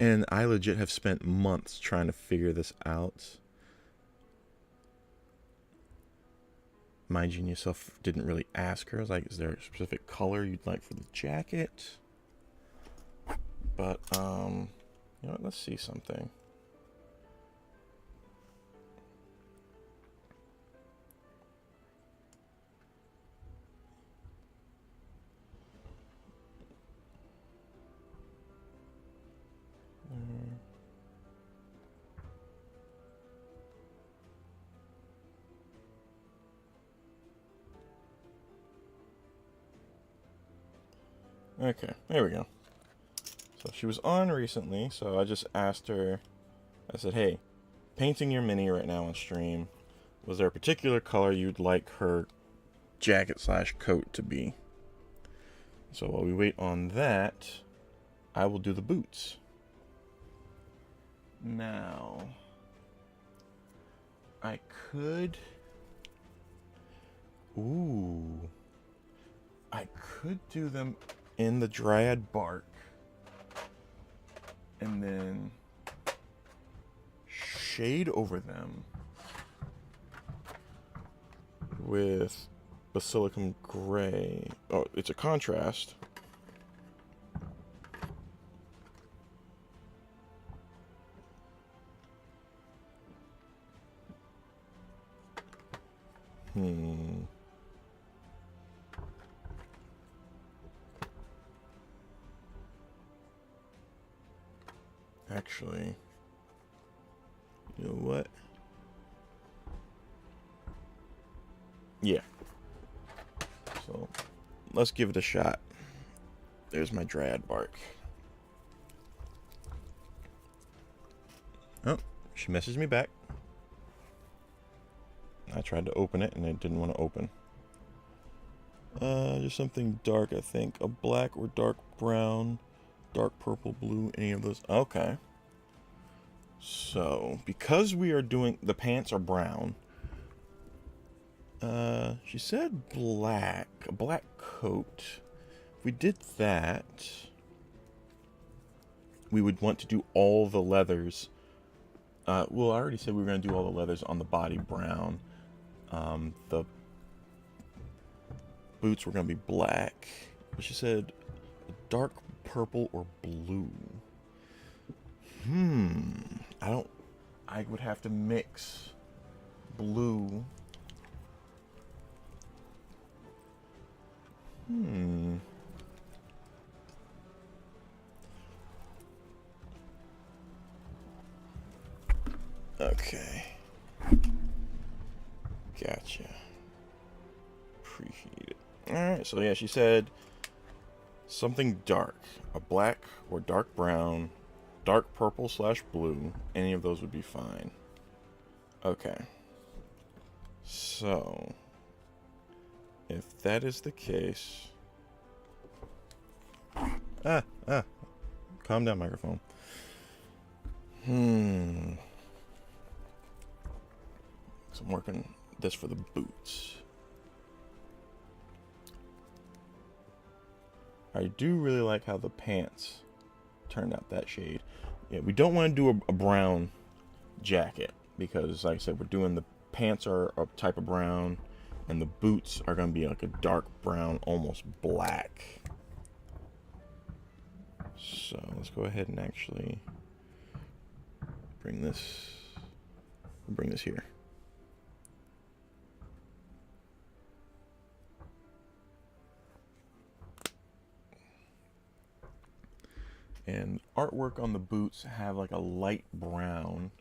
And I legit have spent months trying to figure this out. My genius self didn't really ask her. I was like, is there a specific color you'd like for the jacket? But, you know what? Let's see something. Okay, there we go. So she was on recently, so I just asked her, I said, hey, painting your mini right now on stream, was there a particular color you'd like her jacket / coat to be? So while we wait on that, I will do the boots. Now, I could... Ooh. I could do them in the dryad bark. And then shade over them with basilicum gray. Oh, it's a contrast. Actually, you know what? Yeah. So, let's give it a shot. There's my dryad bark. Oh, she messaged me back. I tried to open it and it didn't want to open. Just something dark, I think. A black or dark brown, dark purple, blue, any of those. Okay. So, because we are doing, the pants are brown. She said black, a black coat. If we did that, we would want to do all the leathers. Well, I already said we were going to do all the leathers on the body brown. The boots were going to be black. But she said dark purple or blue. I would have to mix blue. Okay. Gotcha. Appreciate it. Alright, so yeah, she said something dark. A black or dark brown, dark purple / blue. Any of those would be fine. Okay. So, if that is the case... Calm down, microphone. So I'm working this for the boots. I do really like how the pants turned out that shade. Yeah, we don't want to do a brown jacket because, like I said, we're doing the pants are a type of brown and the boots are going to be like a dark brown, almost black. So let's go ahead and actually bring this here. And artwork on the boots have like a light brown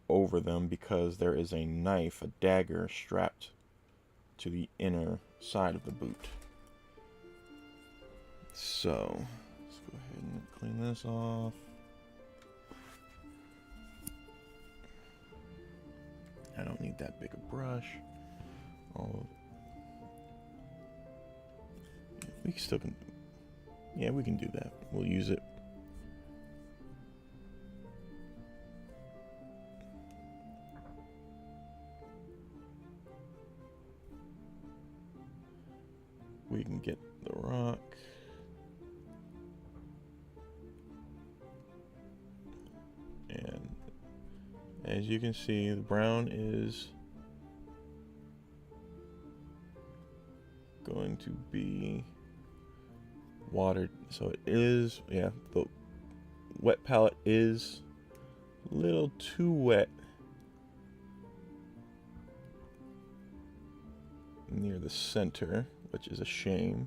over them because there is a knife, a dagger, strapped to the inner side of the boot. So let's go ahead and clean this off. I don't need that big a brush. Oh, we still can. Yeah, we can do that. We'll use it. We can get the rock. And as you can see, the brown is going to be watered. So it is, yeah, the wet palette is a little too wet near the center, which is a shame.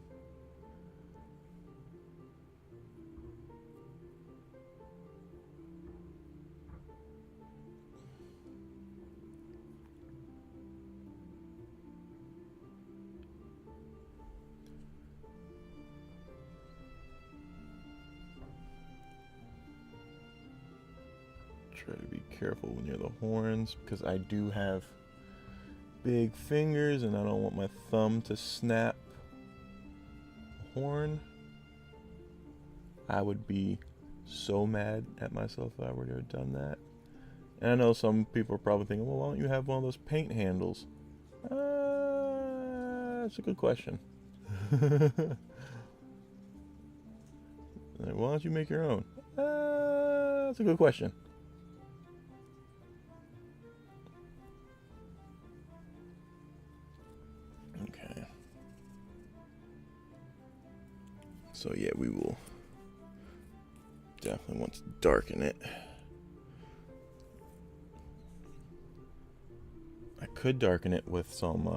Try to be careful near the horns because I do have big fingers and I don't want my thumb to snap a horn. I would be so mad at myself if I were to have done that. And I know some people are probably thinking, well, why don't you have one of those paint handles? That's a good question. Like, why don't you make your own? That's a good question. Okay. So yeah, we will definitely want to darken it. I could darken it with some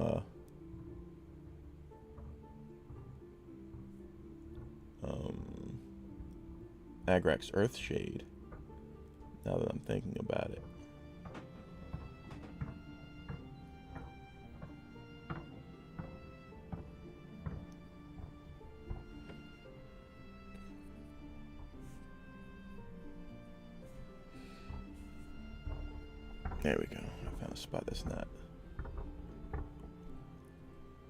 Agrax Earthshade, now that I'm thinking about it. There we go. I found a spot that's not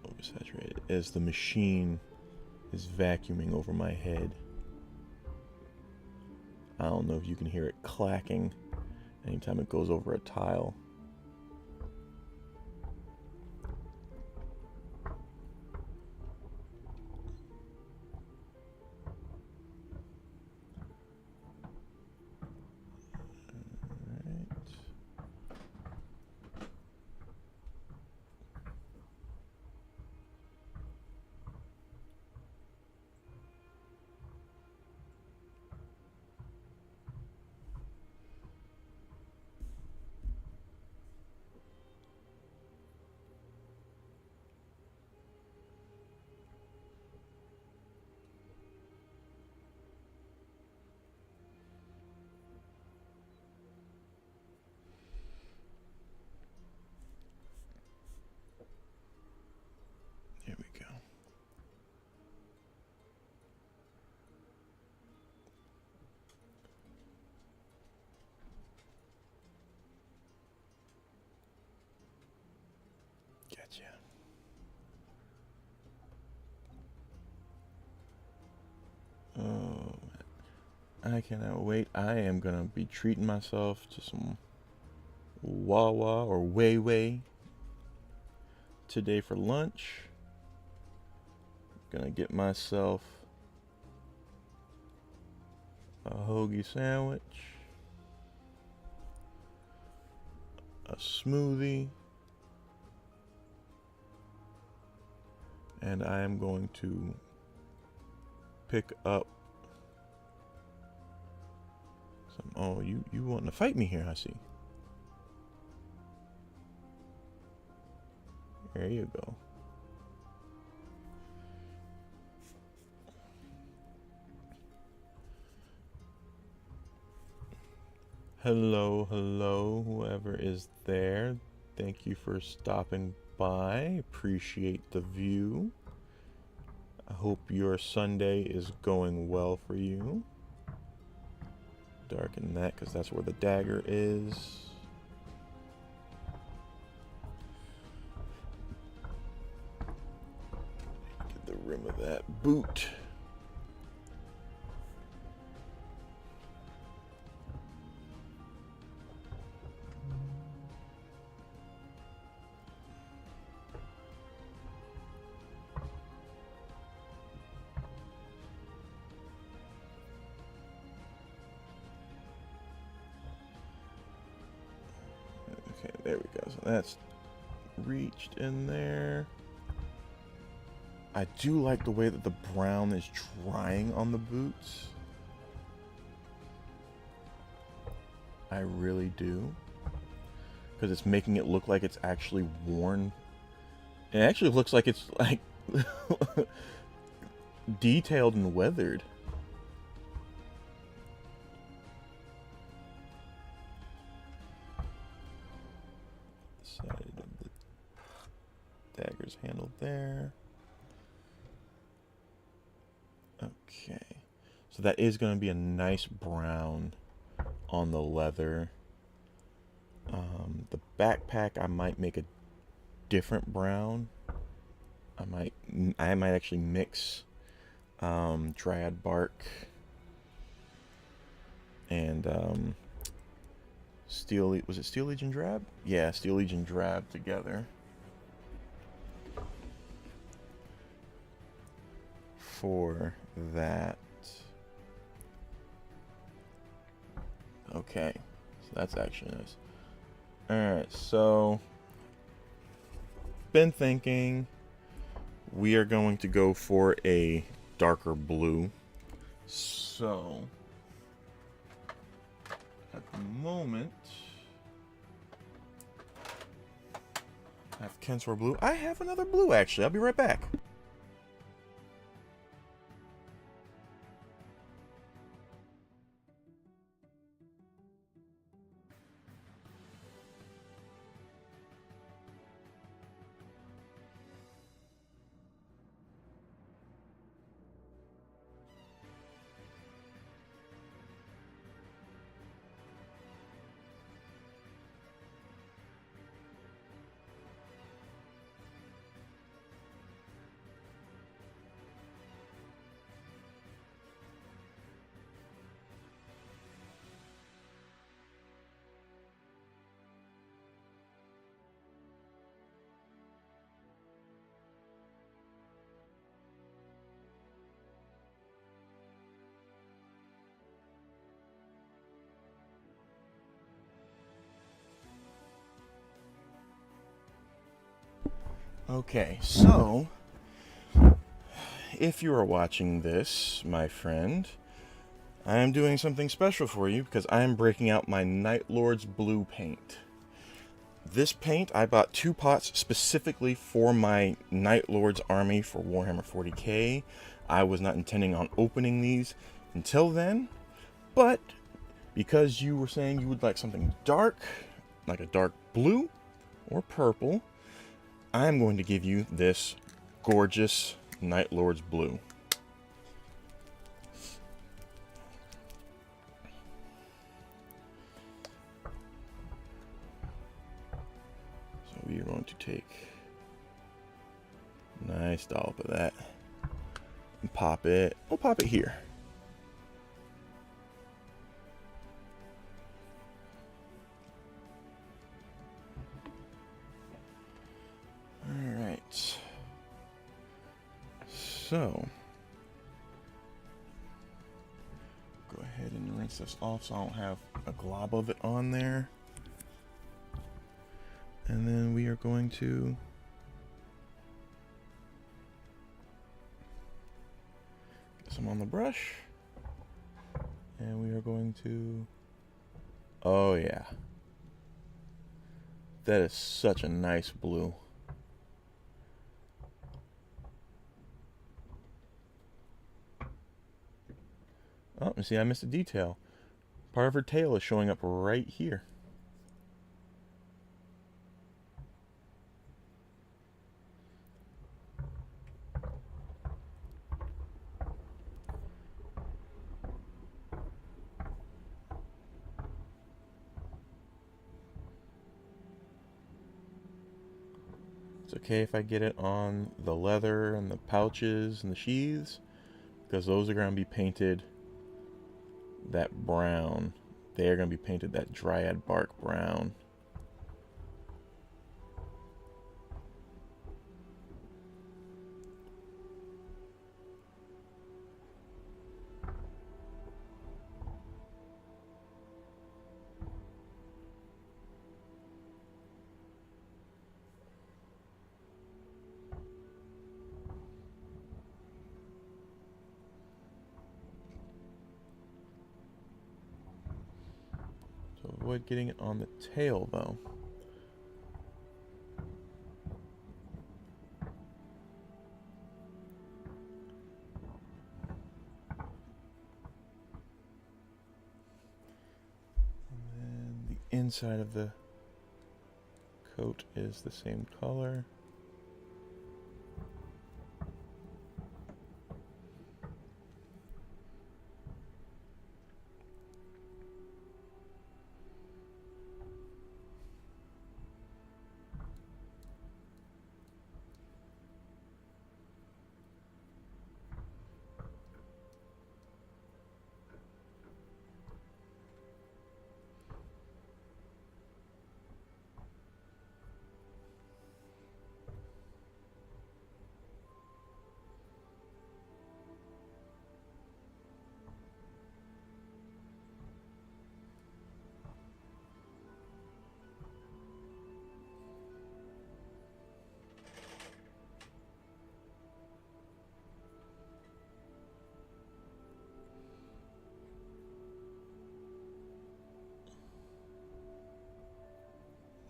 oversaturated as the machine is vacuuming over my head. I don't know if you can hear it clacking anytime it goes over a tile. Here we go. Gotcha. Oh, I cannot wait. I am gonna be treating myself to some Wawa or Way Way today for lunch. Gonna get myself a hoagie sandwich, a smoothie, and I am going to pick up Oh, you wanting to fight me here, I see. There you go. Hello, hello, whoever is there. Thank you for stopping by. Appreciate the view. I hope your Sunday is going well for you. Darken that because that's where the dagger is. Get the rim of that boot. Okay, there we go. So that's reached in there. I do like the way that the brown is drying on the boots. I really do. Because it's making it look like it's actually worn. It actually looks like it's like detailed and weathered. Side of the dagger's handled there. Okay. So that is going to be a nice brown on the leather. The backpack I might make a different brown. I might actually mix dryad bark and was it Steel Legion Drab? Yeah, Steel Legion Drab together for that. Okay, so that's actually nice. Alright, so been thinking we are going to go for a darker blue. So at the moment I have Kensor blue. I have another blue actually. I'll be right back. Okay, so if you are watching this, my friend, I am doing something special for you because I am breaking out my Night Lord's blue paint. This paint, I bought 2 pots specifically for my Night Lord's army for Warhammer 40k. I was not intending on opening these until then, but because you were saying you would like something dark, like a dark blue or purple, I'm going to give you this gorgeous Night Lord's blue. So we are going to take a nice dollop of that and pop it. We'll pop it here. Alright. So go ahead and rinse this off so I don't have a glob of it on there. And then we are going to get some on the brush. And we are going to Oh yeah. That is such a nice blue. Oh, you see, I missed a detail. Part of her tail is showing up right here. It's okay if I get it on the leather and the pouches and the sheaths, because those are going to be painted that brown. They are going to be painted that dryad bark brown. So avoid getting it on the tail though. And then the inside of the coat is the same color.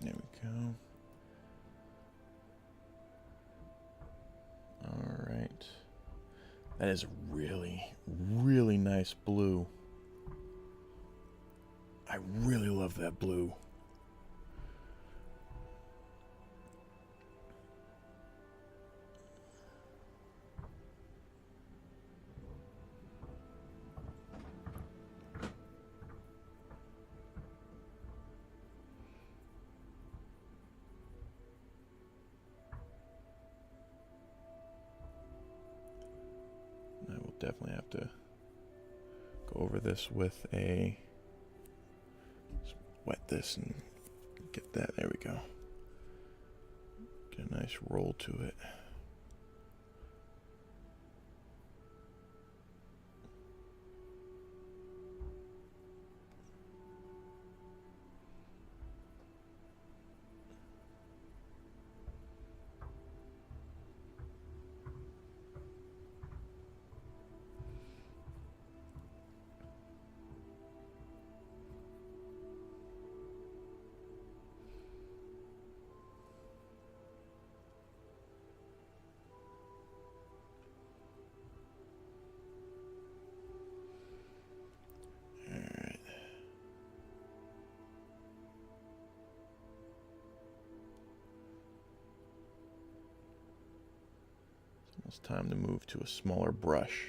There we go. All right. That is really, really nice blue. I really love that blue. I will definitely have to go over this with a, wet this and get that. There we go. Get a nice roll to it. Alright. It's time to move to a smaller brush.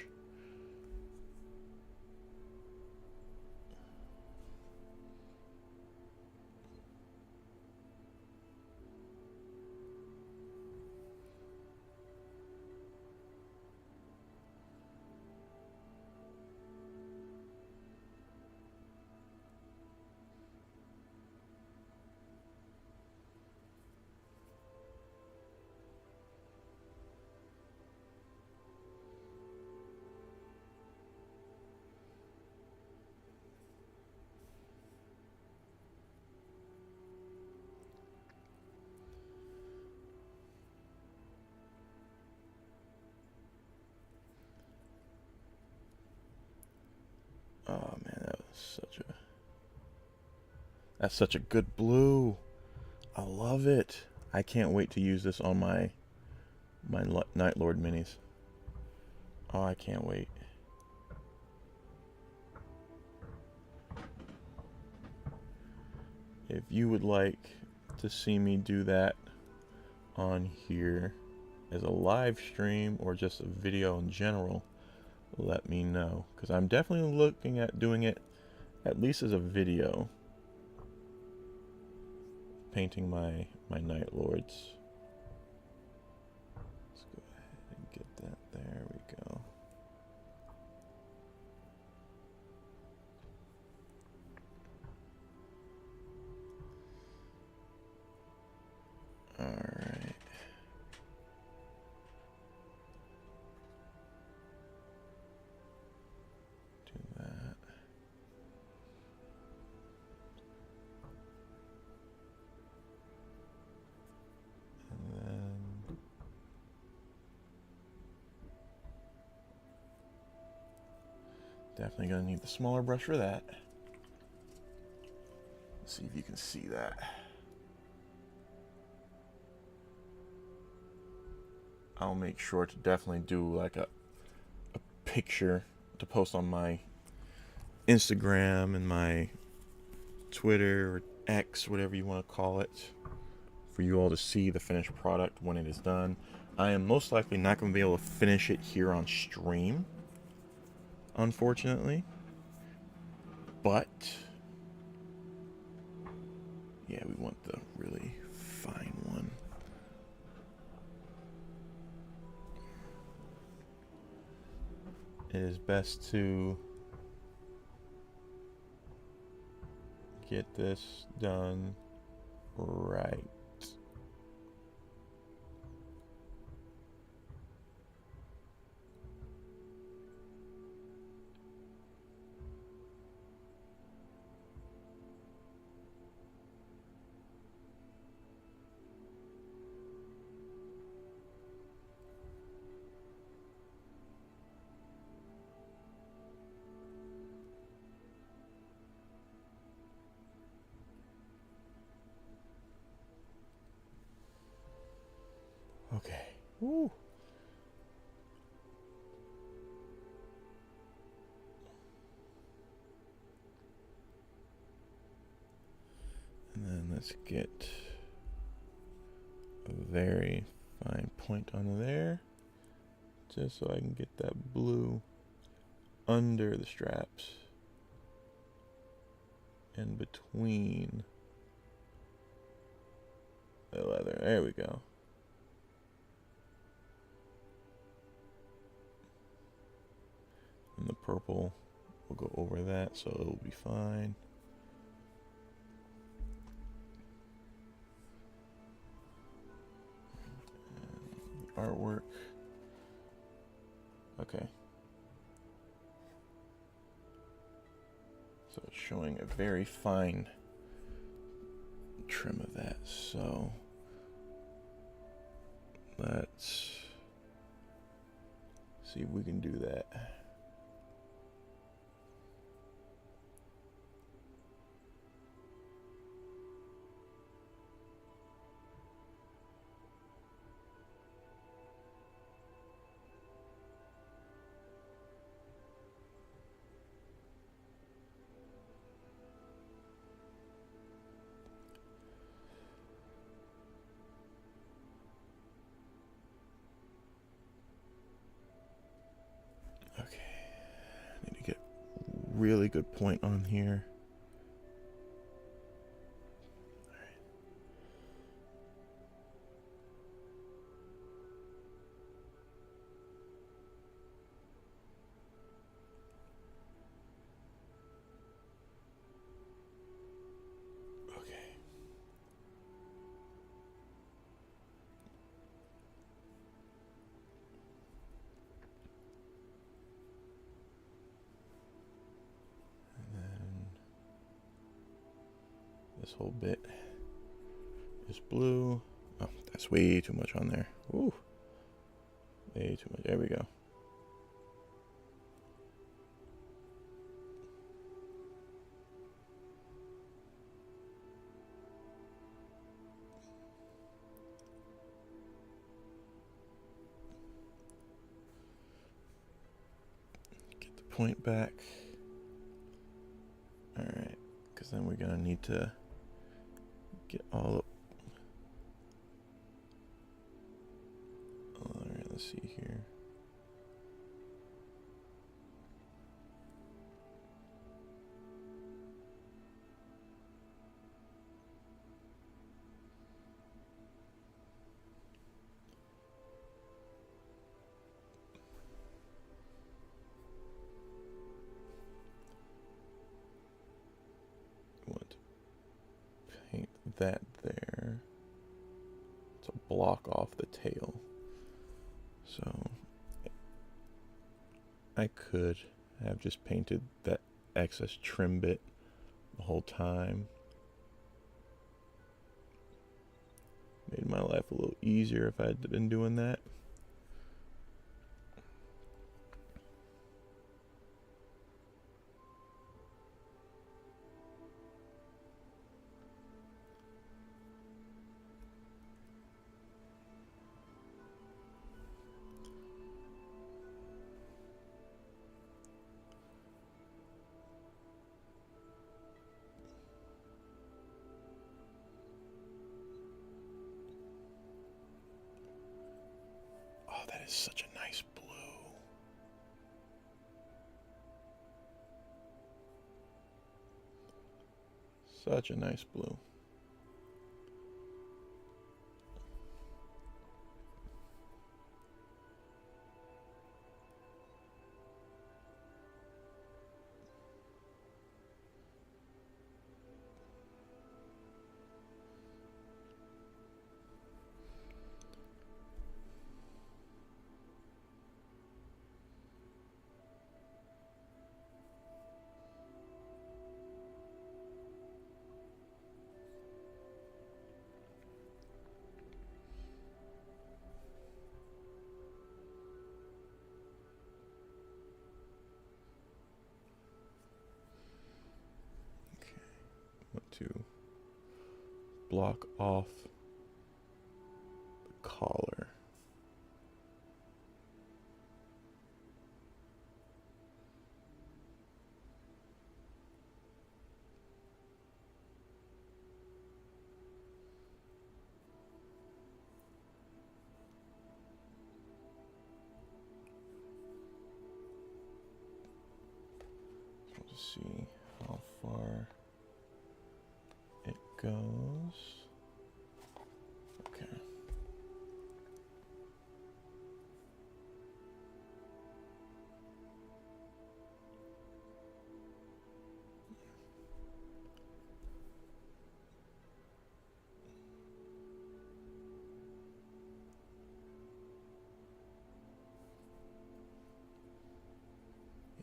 Oh man, that was such a That's such a good blue. I love it. I can't wait to use this on my Night Lord minis. Oh, I can't wait. If you would like to see me do that on here as a live stream or just a video in general, let me know, because I'm definitely looking at doing it at least as a video, painting my Night Lords. Let's go ahead and get that. There we go. All right. Do that. And then definitely gonna need the smaller brush for that. Let's see if you can see that. I'll make sure to definitely do like a picture to post on my Instagram and my Twitter or X, whatever you want to call it, for you all to see the finished product when it is done. I am most likely not going to be able to finish it here on stream, unfortunately. But yeah, we want the really fine one. It is best to get this done right. Okay. Woo. And then let's get a very fine point on there, just so I can get that blue under the straps and between the leather. There we go. And the purple will go over that, so it will be fine. And the artwork. Okay. So it's showing a very fine trim of that. So let's see if we can do that. Okay, I need to get really good point on here. Okay. And then this whole bit is blue. Oh, that's way too much on there. Ooh, way too much. There we go. point back. Alright, because then we're going to need to get all up. Alright, let's see here. Want to paint that there to block off the tail. So I could have just painted that excess trim bit the whole time. Made my life a little easier if I'd been doing that. Oh, that is such a nice blue. Such a nice blue. Want to block off the collar. We'll just see how far it goes. Okay.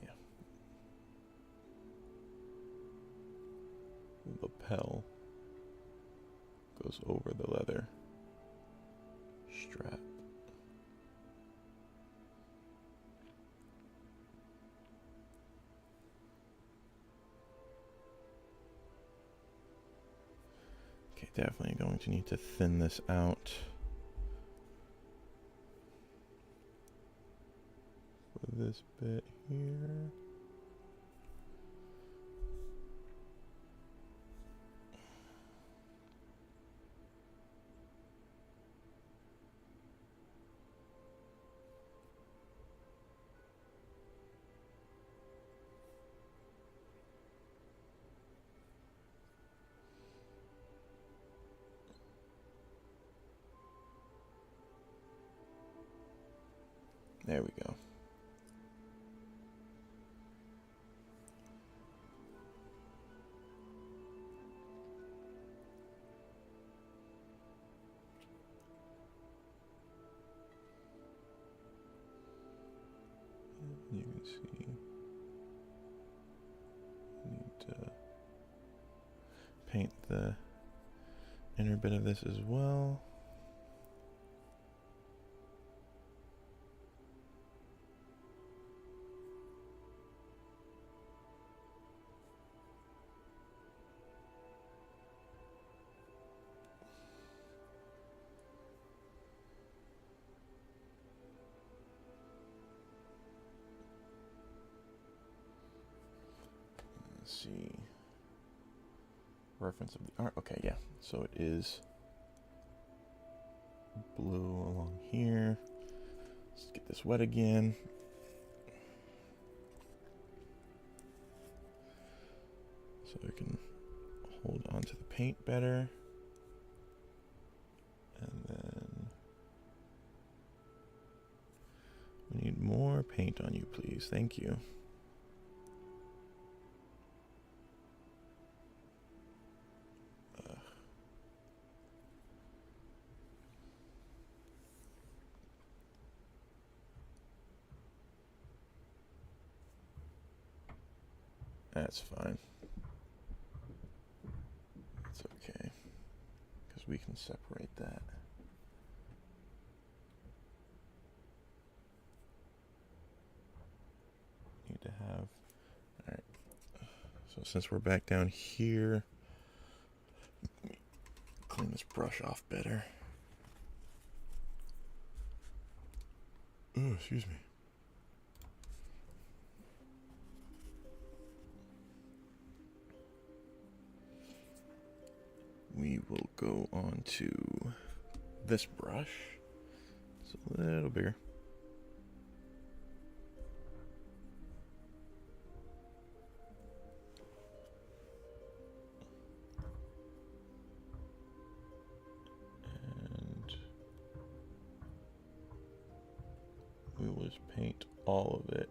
Yeah. The lapel goes over the leather strap. Okay, definitely going to need to thin this out for this bit here. There we go. You can see, need to paint the inner bit of this as well. reference of the art. Okay, yeah. So it is blue along here. Let's get this wet again. So we can hold on to the paint better. And then we need more paint on you, please. Thank you. That's fine. It's okay. Because we can separate that. Need to have... Alright. So since we're back down here, let me clean this brush off better. Oh, excuse me. We will go on to this brush. It's a little bigger. And we will just paint all of it.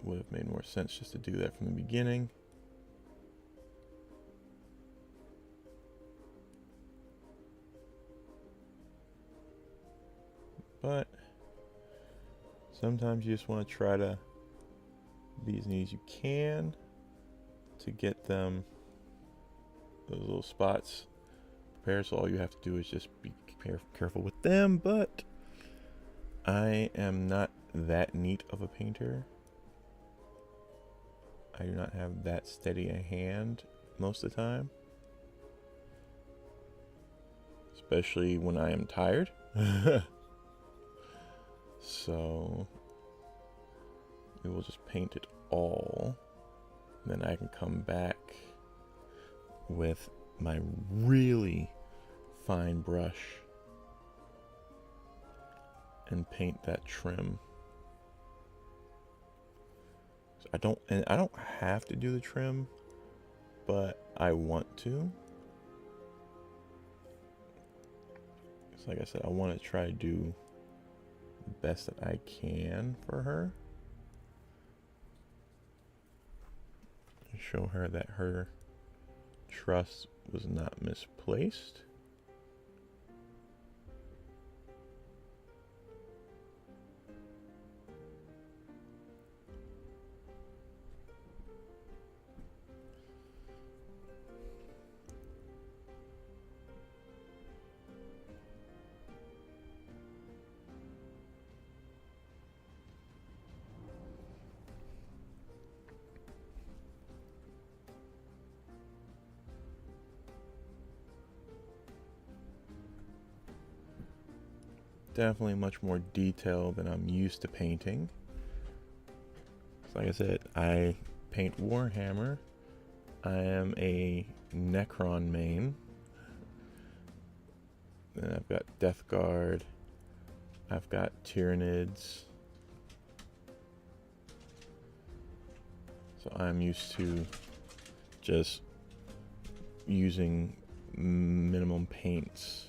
Would have made more sense just to do that from the beginning. But sometimes you just want to try to be as neat as you can to get them, those little spots prepared. So all you have to do is just be careful with them. But I am not that neat of a painter. I do not have that steady a hand most of the time. Especially when I am tired. So we will just paint it all. Then I can come back with my really fine brush and paint that trim. So I don't have to do the trim, but I want to. So like I said, I want to try to do the best that I can for her. And show her that her trust was not misplaced. Definitely much more detail than I'm used to painting. So like I said, I paint Warhammer. I am a Necron main. Then I've got Death Guard. I've got Tyranids. So I'm used to just using minimum paints.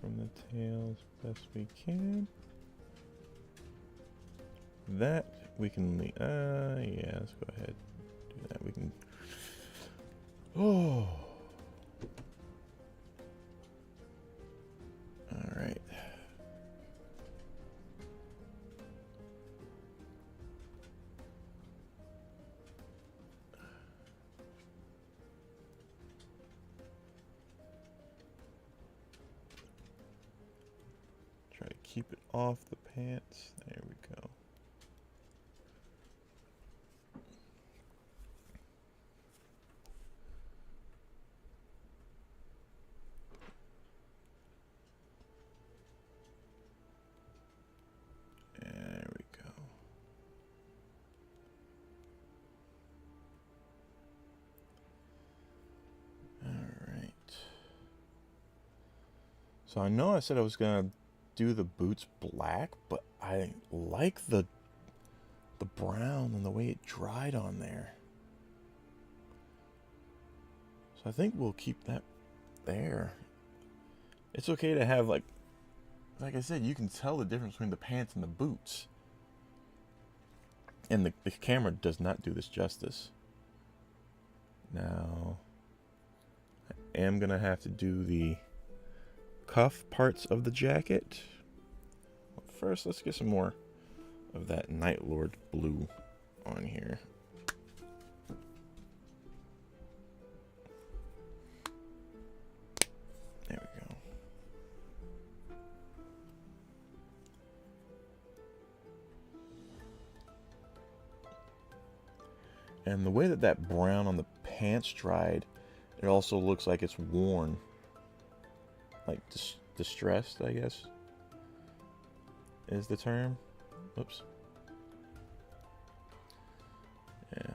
From the tails best we can. That we can leave. Yeah, let's go ahead. Do that. We can. Oh. All right. keep it off the pants. There we go. There we go. Alright. So I know I said I was gonna do the boots black, but I like the brown and the way it dried on there. So I think we'll keep that there. It's okay to have like I said, you can tell the difference between the pants and the boots. And the camera does not do this justice. Now, I am going to have to do the cuff parts of the jacket. But first, let's get some more of that Night Lord blue on here. There we go. And the way that that brown on the pants dried, it also looks like it's worn. Like distressed, I guess, is the term. Oops. Yeah.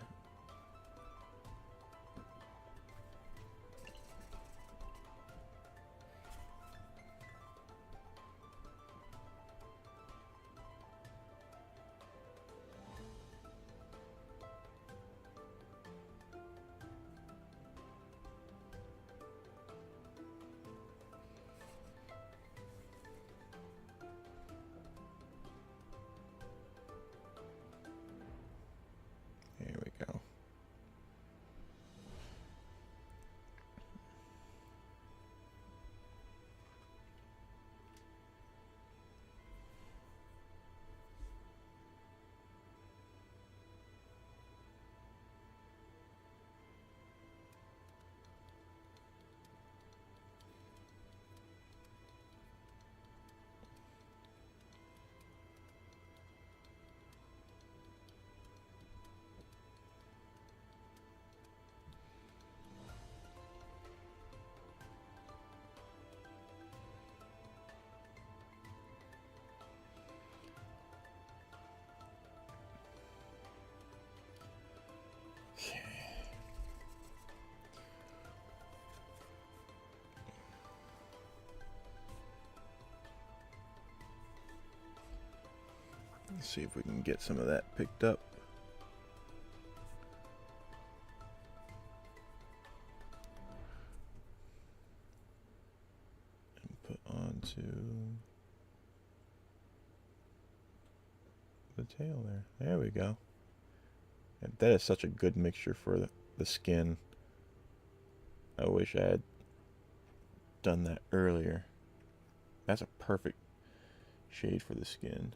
Here we go. Okay. Let's see if we can get some of that picked up. And put onto the tail there. There we go. And that is such a good mixture for the skin. I wish I had done that earlier. That's a perfect shade for the skin.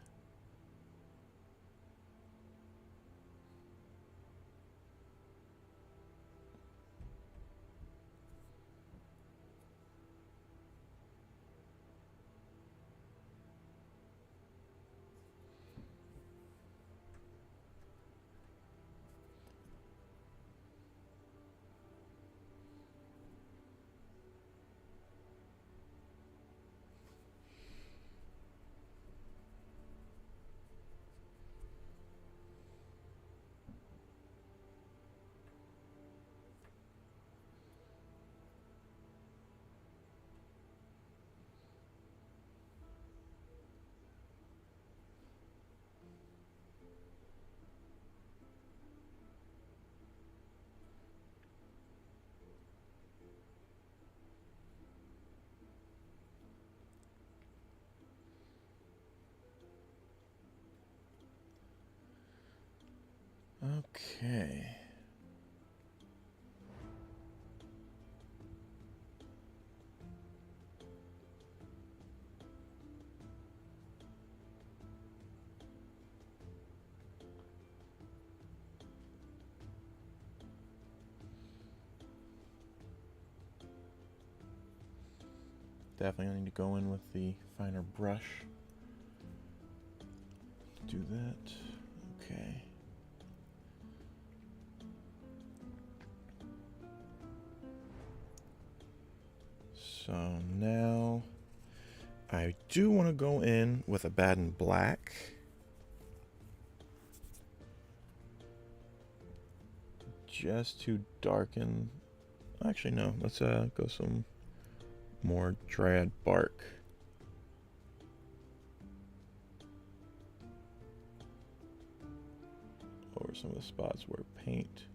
Okay. Definitely need to go in with the finer brush. do that. Okay. So now I do want to go in with a bad and black. Just to darken. Actually, no. Let's go some more dryad bark. Over some of the spots where paint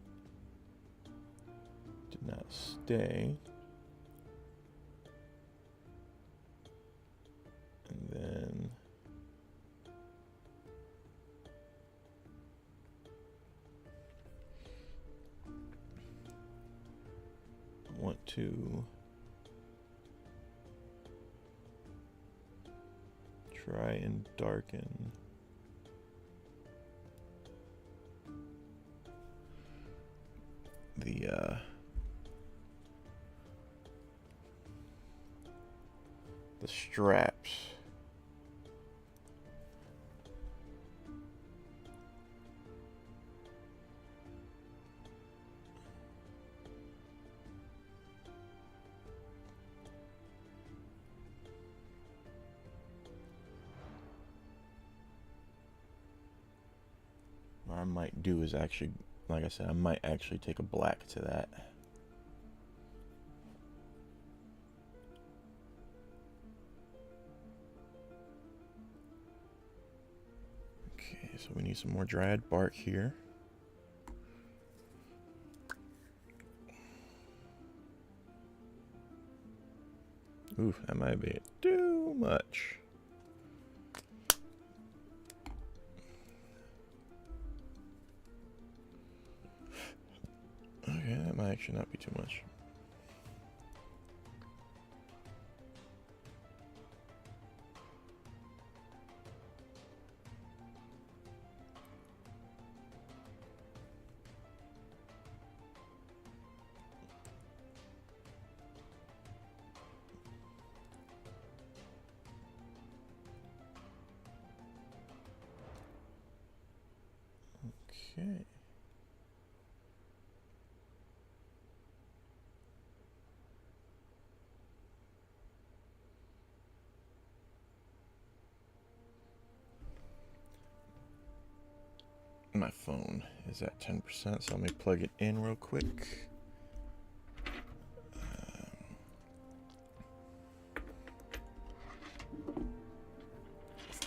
did not stay. And then I want to try and darken the straps. What I might do is actually, like I said, I might actually take a black to that. Okay, so we need some more dryad bark here. Ooh, that might be too much. Okay, that might actually not be too much. Okay. My phone is at 10%, so let me plug it in real quick.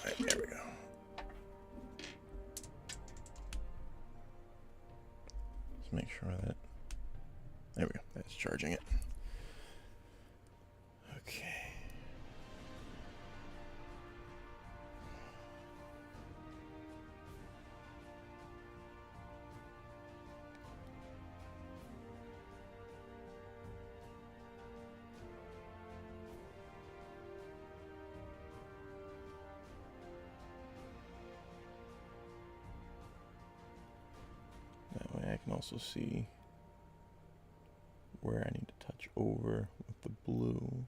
Right, there we go. Let's make sure that. There we go. That's charging it. Okay. That way I can also see where I need to touch over with the blue.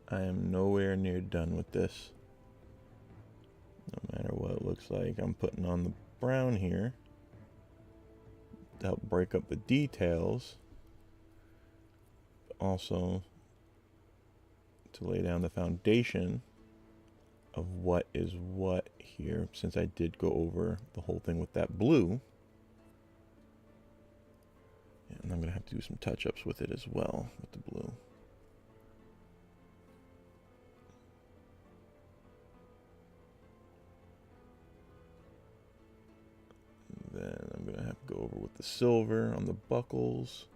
I am nowhere near done with this. No matter what it looks like, I'm putting on the brown here to help break up the details. Also to lay down the foundation of what is what here, since I did go over the whole thing with that blue. And I'm going to have to do some touch-ups with it as well, with the blue. Then I'm going to have to go over with the silver on the buckles.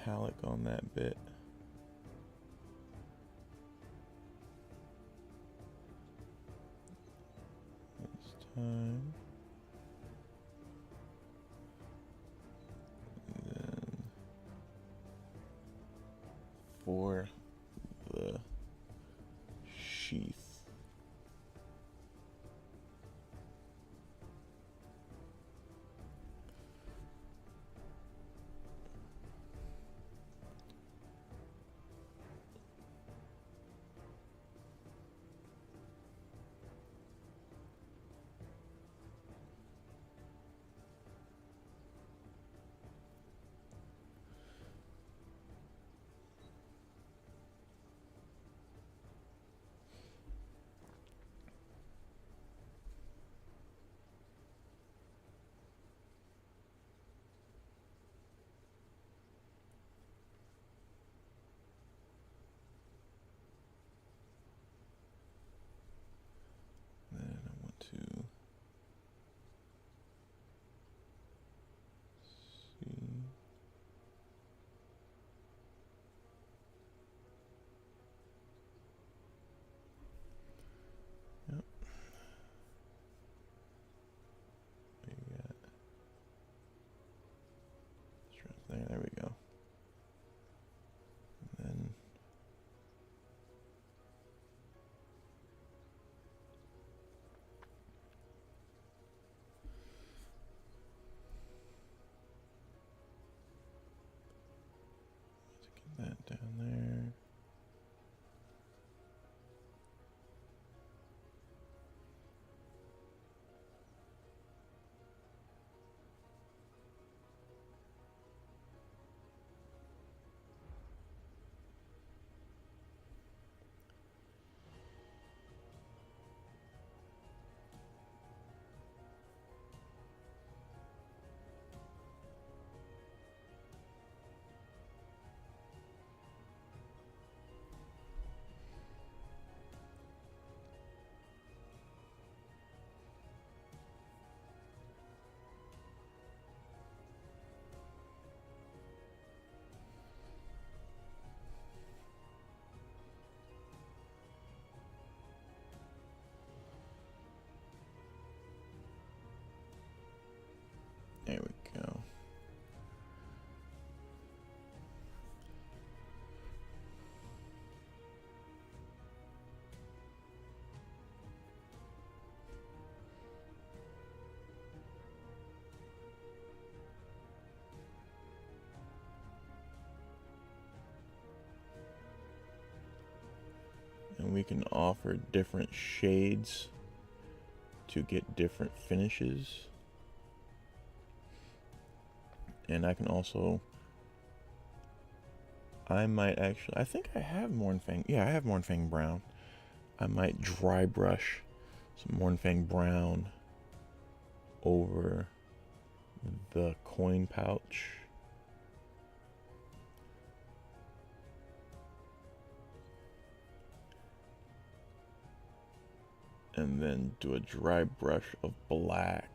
metallic on that bit. This time. And then for the sheath. Then I want to see. Yep. We got strength there. There we go. And then let's get that down there. There we go. And we can offer different shades to get different finishes. And I can also, I might actually, I think I have Mornfang. Yeah, I have Mornfang Brown. I might dry brush some Mornfang Brown over the coin pouch. And then do a dry brush of black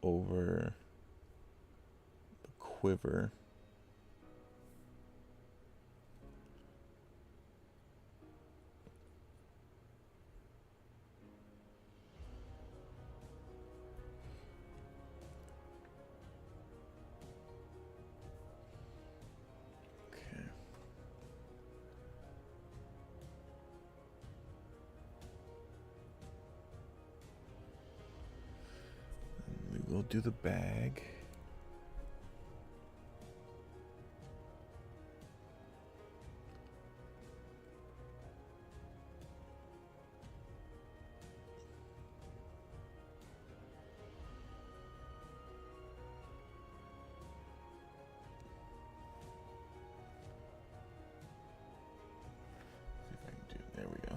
over the quiver. Okay. And we will do the bag. See if I can do, there we go.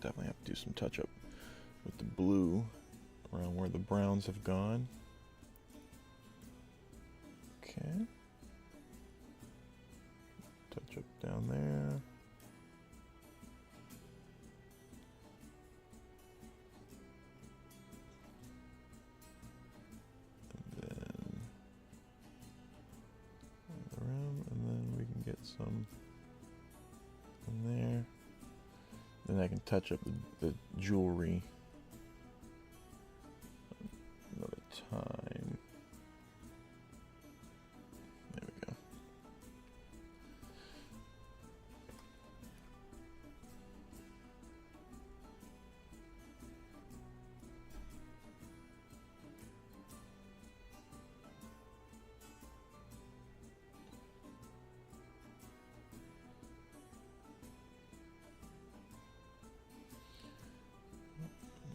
Definitely have to do some touch up with the blue around where the browns have gone. Okay. Touch up down there. And then we can get some in there. Then I can touch up the jewelry another time. There we go.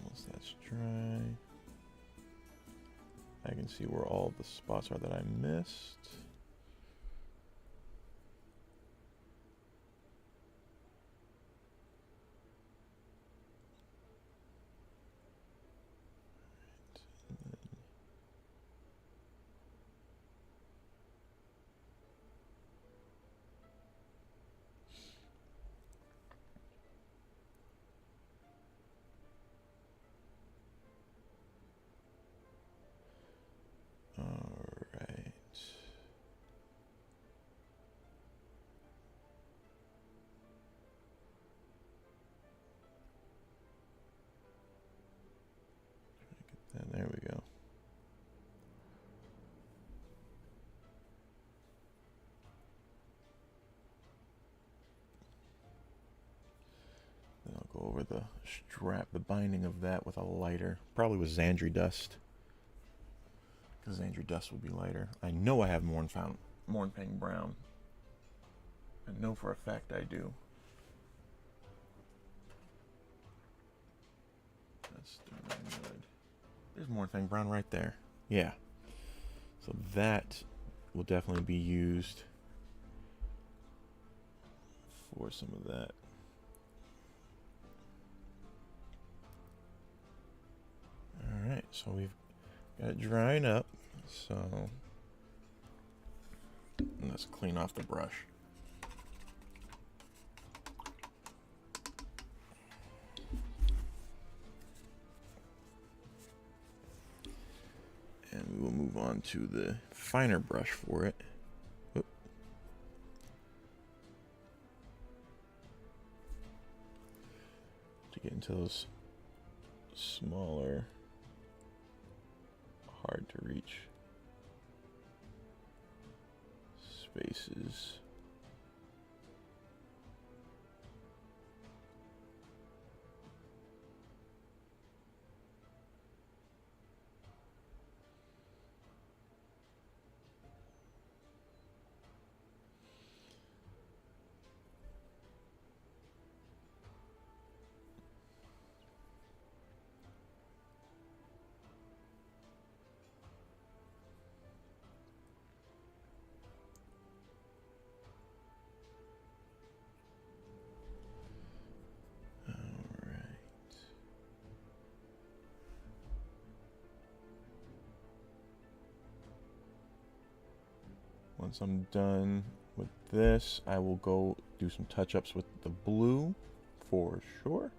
Once that's dry, I can see where all the spots are that I missed. Alright. And there we go. Then I'll go over the strap, the binding of that with a lighter. Probably with Xandri dust. Because Xandri dust will be lighter. I know I have Mornfang brown. I know for a fact I do. That's good. There's Mornfang brown right there. Yeah. So that will definitely be used for some of that. Alright, so we've got it drying up. So let's clean off the brush. And we will move on to the finer brush for it. Oop. To get into those smaller, hard to reach spaces. Once I'm done with this, I will go do some touch-ups with the blue for sure.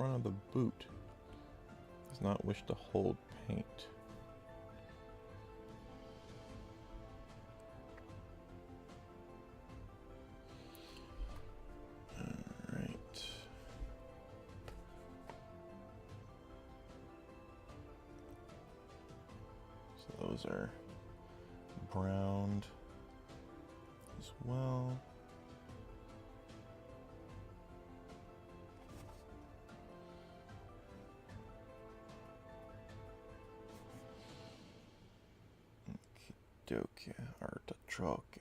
front of the boot. Does not wish to hold paint. Alright. So those are browned as well. Okie artichoke.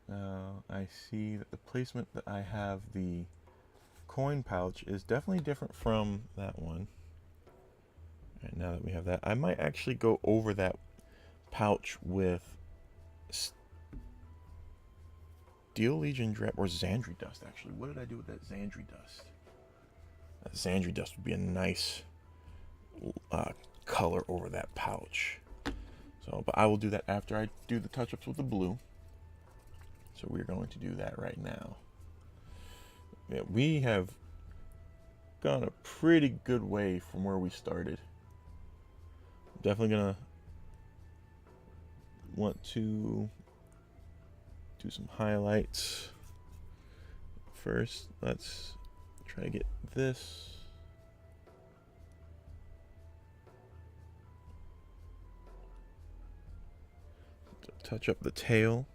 Now I see that the placement that I have the coin pouch is definitely different from that one. And now that we have that, I might actually go over that pouch with Steel Legion Drap or Xandri Dust. Actually, what did I do with that Xandri Dust? That Xandri Dust would be a nice color over that pouch. So, but I will do that after I do the touch-ups with the blue. So we're going to do that right now. Yeah, we have gone a pretty good way from where we started. Definitely gonna want to do some highlights. First, let's try to get this. Touch up the tail.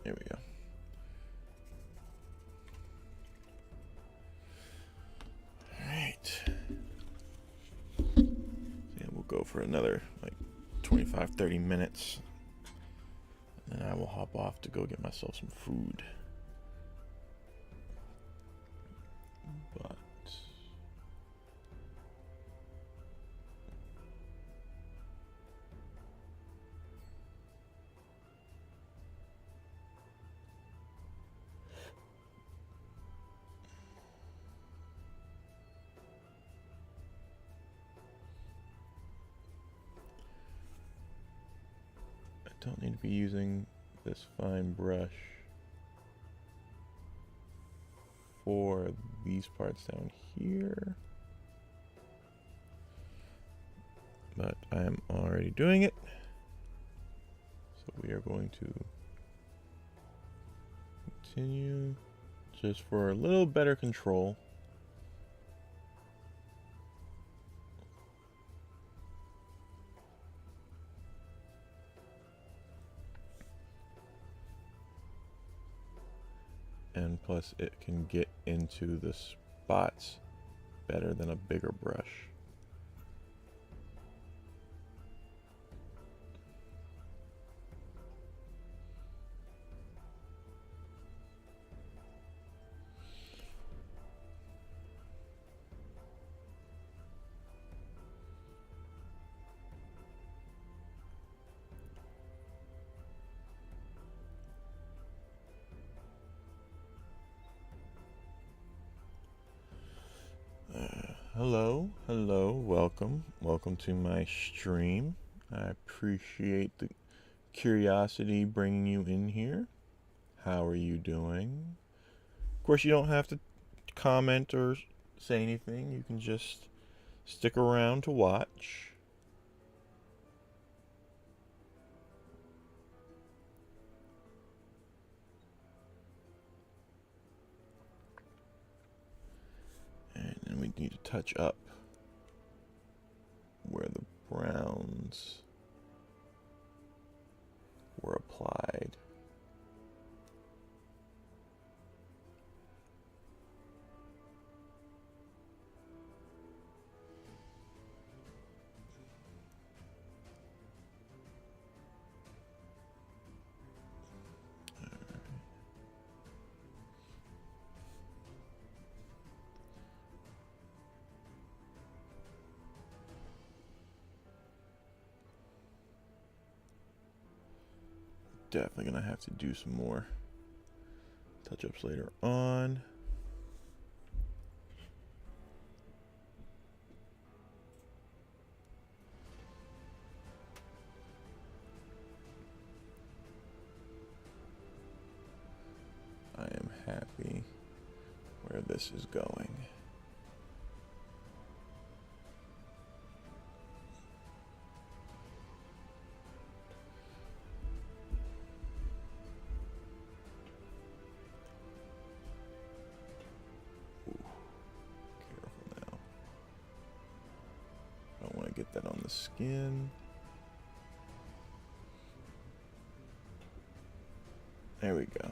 There we go. Alright. Yeah, we'll go for another like 25-30 minutes. And then I will hop off to go get myself some food. But I don't need to be using this fine brush for these parts down here. But I am already doing it. So we are going to continue just for a little better control. And plus it can get into the spots better than a bigger brush. Hello, welcome to my stream. I appreciate the curiosity bringing you in here. How are you doing? Of course, you don't have to comment or say anything. You can just stick around to watch. And then we need to touch up where the browns were applied. definitely gonna have to do some more touch-ups later on. I am happy where this is going. Careful now. I don't want to get that on the skin. There we go.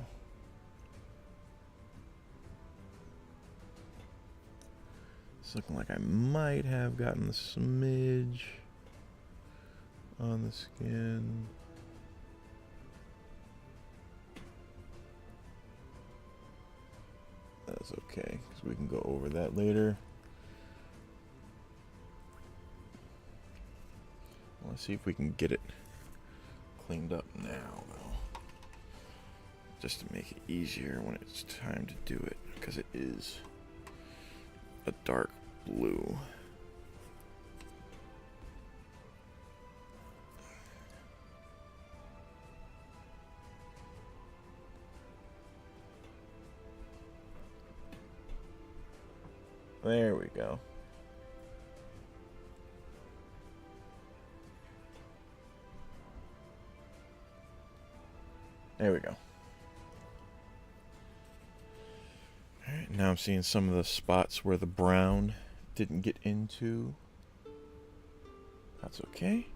It's looking like I might have gotten the smidge on the skin. That's okay, because we can go over that later. I want to see if we can get it cleaned up now, though. Just to make it easier when it's time to do it, because it is a dark blue. There we go. There we go. Alright, now I'm seeing some of the spots where the brown didn't get into. That's okay,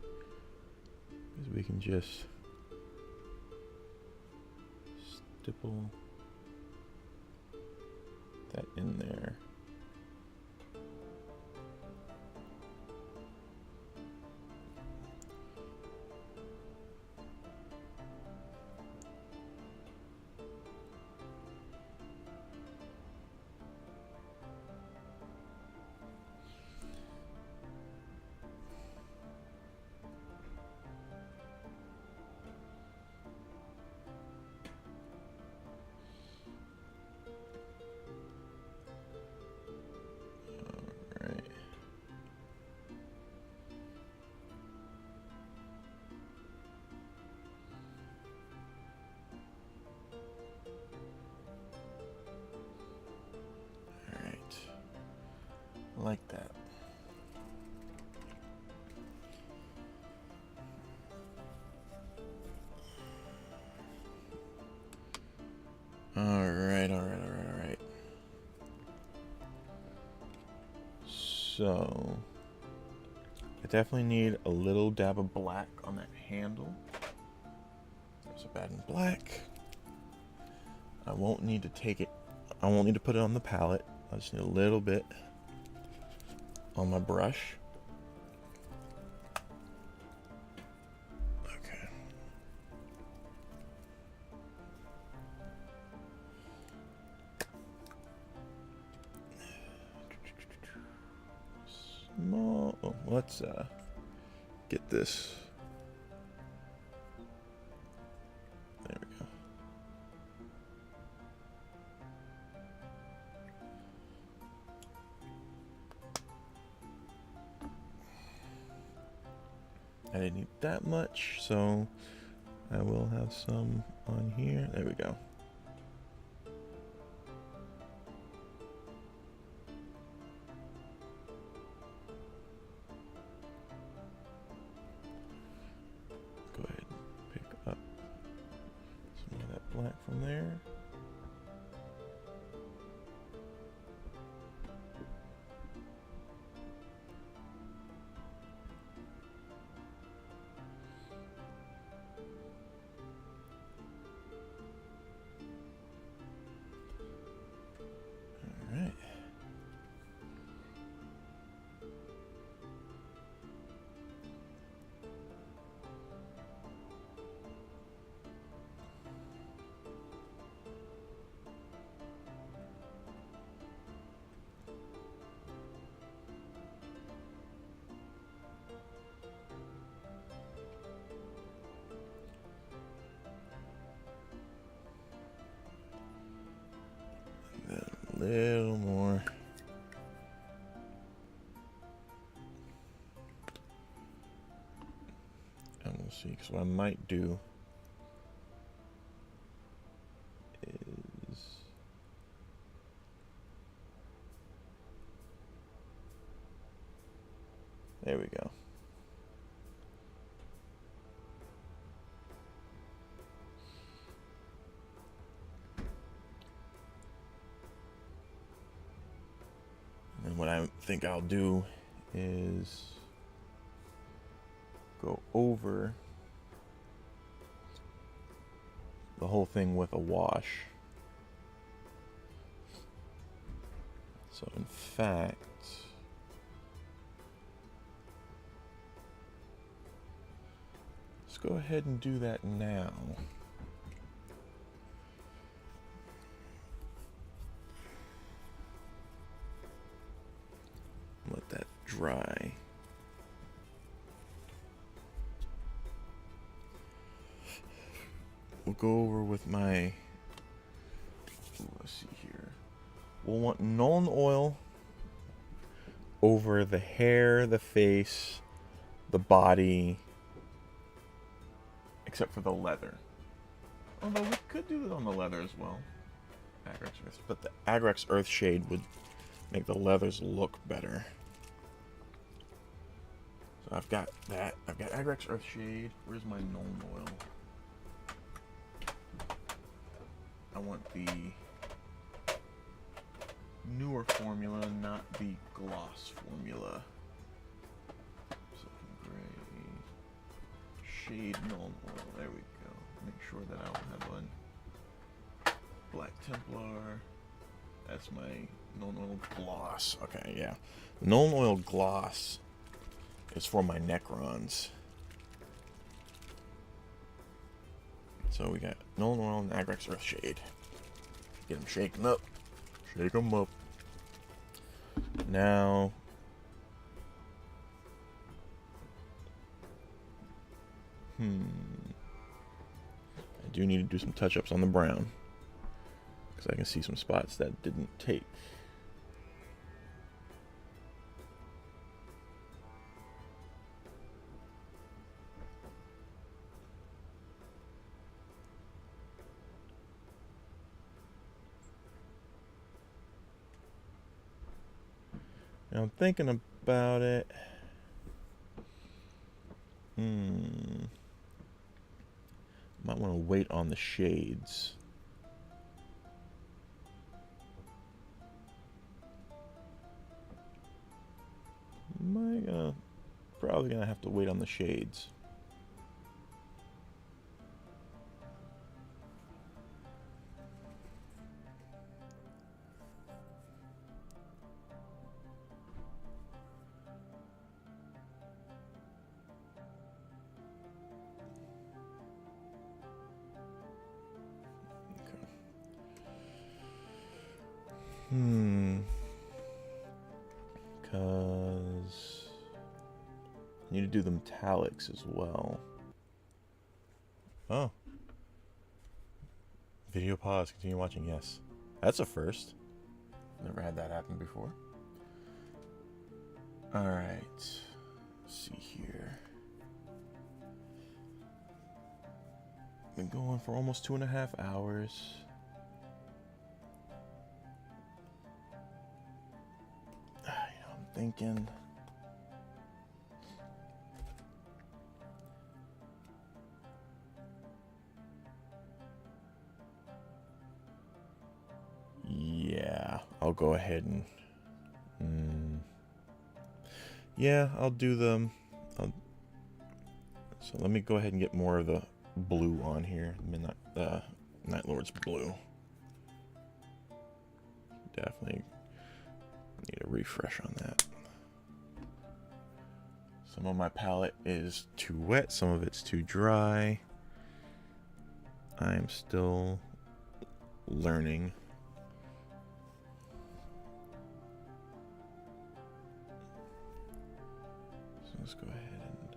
because we can just stipple that in there. Like that. Alright. So, I definitely need a little dab of black on that handle. There's a bad in black. I won't need to put it on the palette. I just need a little bit on my brush. Okay. Small. Oh, let's get this. There we go. I didn't need that much, so I will have some on here. There we go. Go ahead and pick up some of that black from there. little more. And we'll see, because what I might do is there we go. And what I think I'll do is go over the whole thing with a wash. So in fact, let's go ahead and do that now. Let that dry. We'll go over with my, let's see here. We'll want Nuln Oil over the hair, the face, the body, except for the leather. Although we could do it on the leather as well. Agrex Earth, but the Agrex Earth Shade would make the leathers look better. So I've got that. I've got Agrex Earth Shade. Where's my Nuln Oil? I want the newer formula, not the gloss formula. Silken Gray. Shade Nuln Oil. There we go. Make sure that I don't have one. Black Templar. That's my Nuln Oil Gloss. Okay, yeah. Nuln Oil Gloss is for my Necrons. So we got Nuln Oil and Agrex Earth Shade. Get them shaken up. Shake them up. Now, I do need to do some touch-ups on the brown, because I can see some spots that didn't take. Now I'm thinking about it. Might want to wait on the shades. Probably gonna have to wait on the shades. Because I need to do the metallics as well. Oh. Video pause, continue watching, yes. That's a first. Never had that happen before. Alright. Let's see here. Been going for almost 2.5 hours. I'm thinking. Yeah, I'll go ahead and. Yeah, I'll do them. So let me go ahead and get more of the blue on here. Night Lord's blue. Definitely need a refresh on that. Some of my palette is too wet, some of it's too dry. I am still learning. So let's go ahead and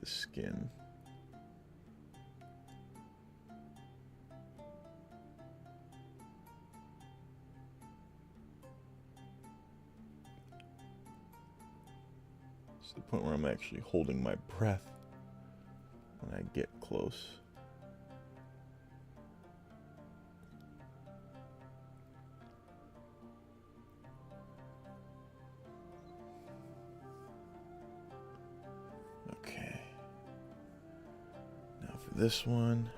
the skin. It's the point where I'm actually holding my breath when I get close. Okay. Now for this one.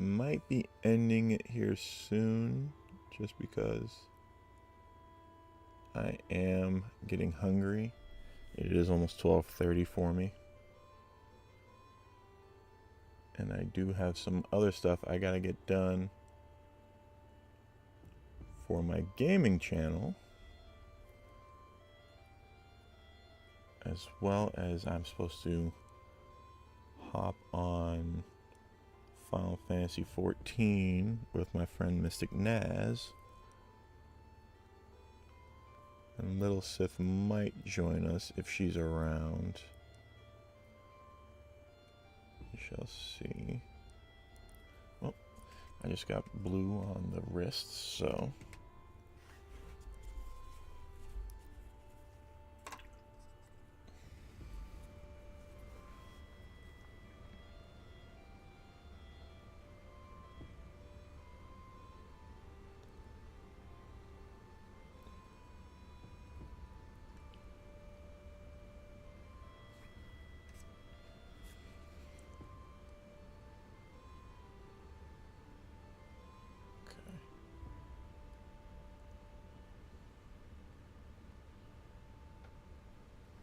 Might be ending it here soon, just because I am getting hungry. It is almost 12:30 for me. And I do have some other stuff I gotta get done for my gaming channel, as well as I'm supposed to hop on Final Fantasy XIV with my friend Mystic Naz. And Little Sith might join us if she's around. We shall see. Well, I just got blue on the wrists, so...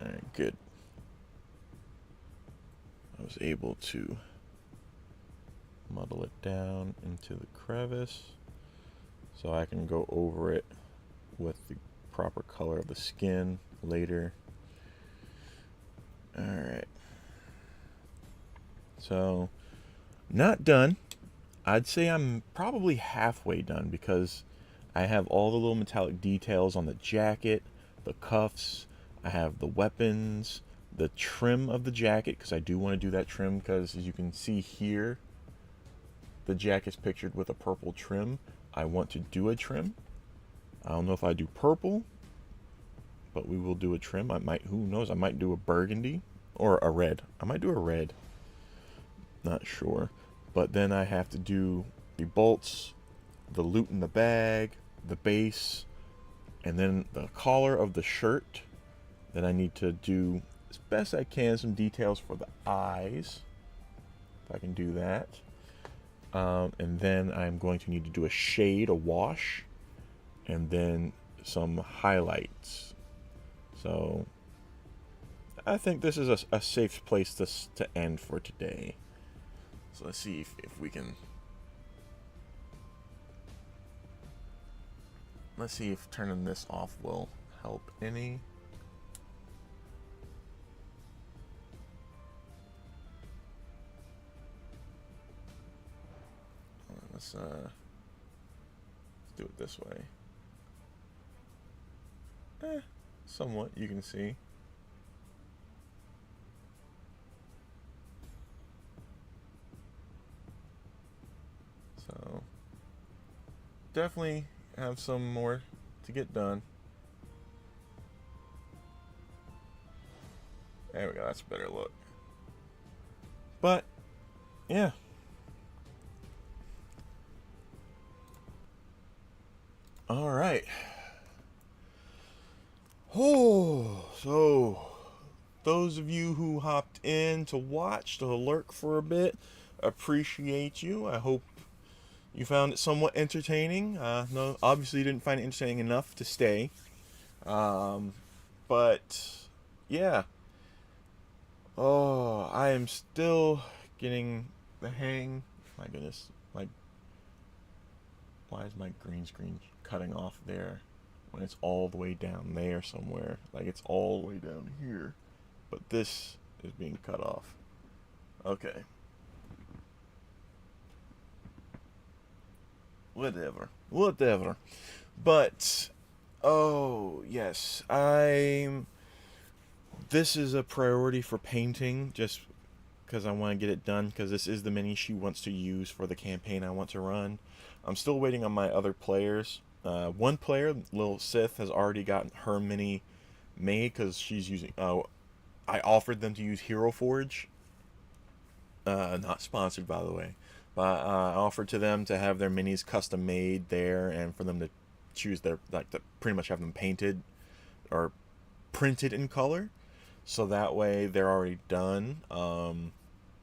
Alright, good. I was able to muddle it down into the crevice so I can go over it with the proper color of the skin later. Alright. So, not done. I'd say I'm probably halfway done because I have all the little metallic details on the jacket, the cuffs, I have the weapons, the trim of the jacket, because I do want to do that trim, because as you can see here, the jacket's pictured with a purple trim. I want to do a trim. I don't know if I do purple, but we will do a trim. I might, who knows, I might do a burgundy or a red. I might do a red. Not sure. But then I have to do the bolts, the loot in the bag, the base, and then the collar of the shirt. Then I need to do, as best I can, some details for the eyes. If I can do that. And then I'm going to need to do a shade, a wash, and then some highlights. So I think this is a safe place to end for today. So let's see if we can... Let's see if turning this off will help any. Let's do it this way. Somewhat, you can see. So, definitely have some more to get done. There we go, that's a better look. But, yeah. those of you who hopped in to watch, to lurk for a bit, appreciate you. I hope you found it somewhat entertaining. No, obviously you didn't find it entertaining enough to stay. Um, but yeah. Oh, I am still getting the hang. My goodness, like, why is my green screen cutting off there when it's all the way down there somewhere? Like, it's all the way down here, but this is being cut off. Okay, whatever. But oh yes, I'm. This is a priority for painting, just because I want to get it done. Because this is the mini she wants to use for the campaign I want to run. I'm still waiting on my other players. One player, Lil Sith, has already gotten her mini made because she's using. I offered them to use Hero Forge. Not sponsored, by the way, but I offered to them to have their minis custom made there, and for them to choose their, like, to pretty much have them painted or printed in color, so that way they're already done.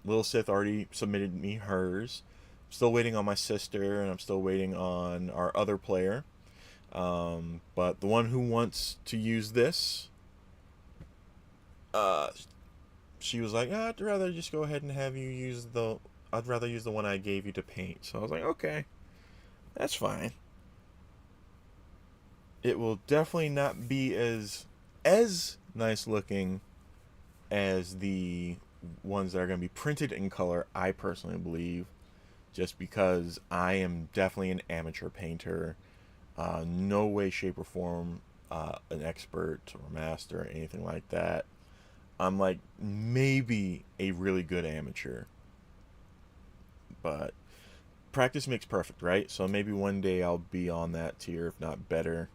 Lil Sith already submitted me hers. I'm still waiting on my sister, and I'm still waiting on our other player. But the one who wants to use this, uh, she was like, I'd rather just go ahead and have you use the. I'd rather use the one I gave you to paint. So I was like, okay, that's fine. It will definitely not be as nice looking as the ones that are going to be printed in color, I personally believe, just because I am definitely an amateur painter. No way, shape, or form an expert or master or anything like that. I'm like maybe a really good amateur, but practice makes perfect, right? So maybe one day I'll be on that tier, if not better.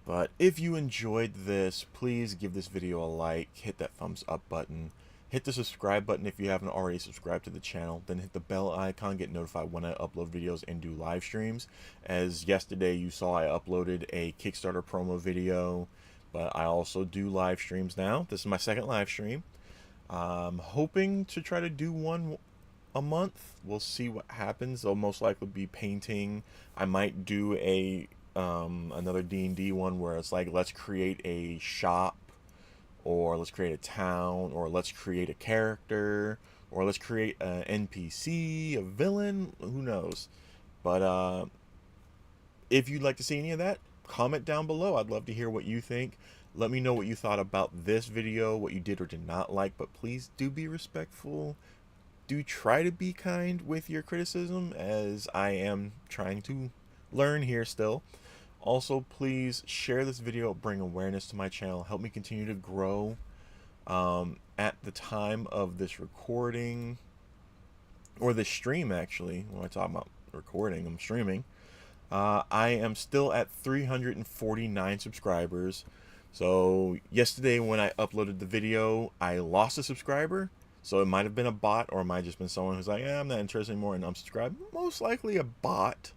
But if you enjoyed this, please give this video a like, hit that thumbs up button, hit the subscribe button if you haven't already subscribed to the channel, then hit the bell icon, get notified when I upload videos and do live streams. As yesterday you saw, I uploaded a Kickstarter promo video, but I also do live streams now. This is my second live stream. I'm hoping to try to do one a month. We'll see what happens. I'll most likely be painting. I might do a another D&D one where it's like, let's create a shop, or let's create a town, or let's create a character, or let's create an NPC, a villain, who knows. But if you'd like to see any of that, comment down below. I'd love to hear what you think. Let me know what you thought about this video, what you did or did not like, but please do be respectful. Do try to be kind with your criticism, as I am trying to learn here still. Also, please share this video, bring awareness to my channel, help me continue to grow. At the time of this recording, or this stream actually, when I talk about recording, I'm streaming, I am still at 349 subscribers. So yesterday when I uploaded the video, I lost a subscriber. So it might have been a bot, or it might have just been someone who's like, I'm not interested anymore and unsubscribed. Most likely a bot.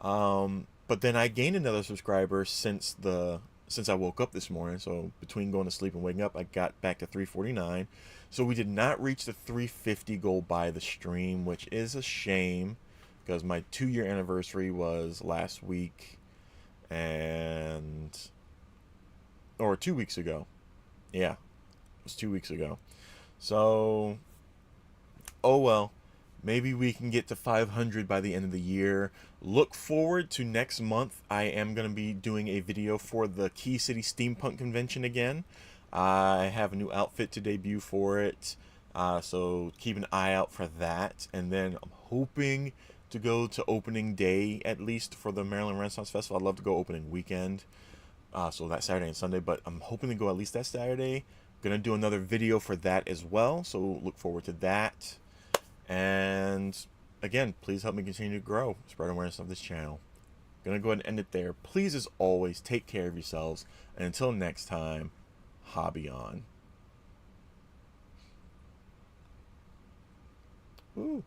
But then I gained another subscriber since I woke up this morning. So between going to sleep and waking up, I got back to 349. So we did not reach the 350 goal by the stream, which is a shame, because my 2-year anniversary was last week, or 2 weeks ago. Yeah, it was 2 weeks ago. So, oh well. Maybe we can get to 500 by the end of the year. Look forward to next month. I am going to be doing a video for the Key City Steampunk Convention again. I have a new outfit to debut for it. So keep an eye out for that. And then I'm hoping to go to opening day, at least, for the Maryland Renaissance Festival. I'd love to go opening weekend. So that Saturday and Sunday. But I'm hoping to go at least that Saturday. Going to do another video for that as well. So look forward to that. And again, please help me continue to grow, spread awareness of this channel. Gonna go ahead and end it there. Please, as always, take care of yourselves. And until next time, hobby on. Ooh.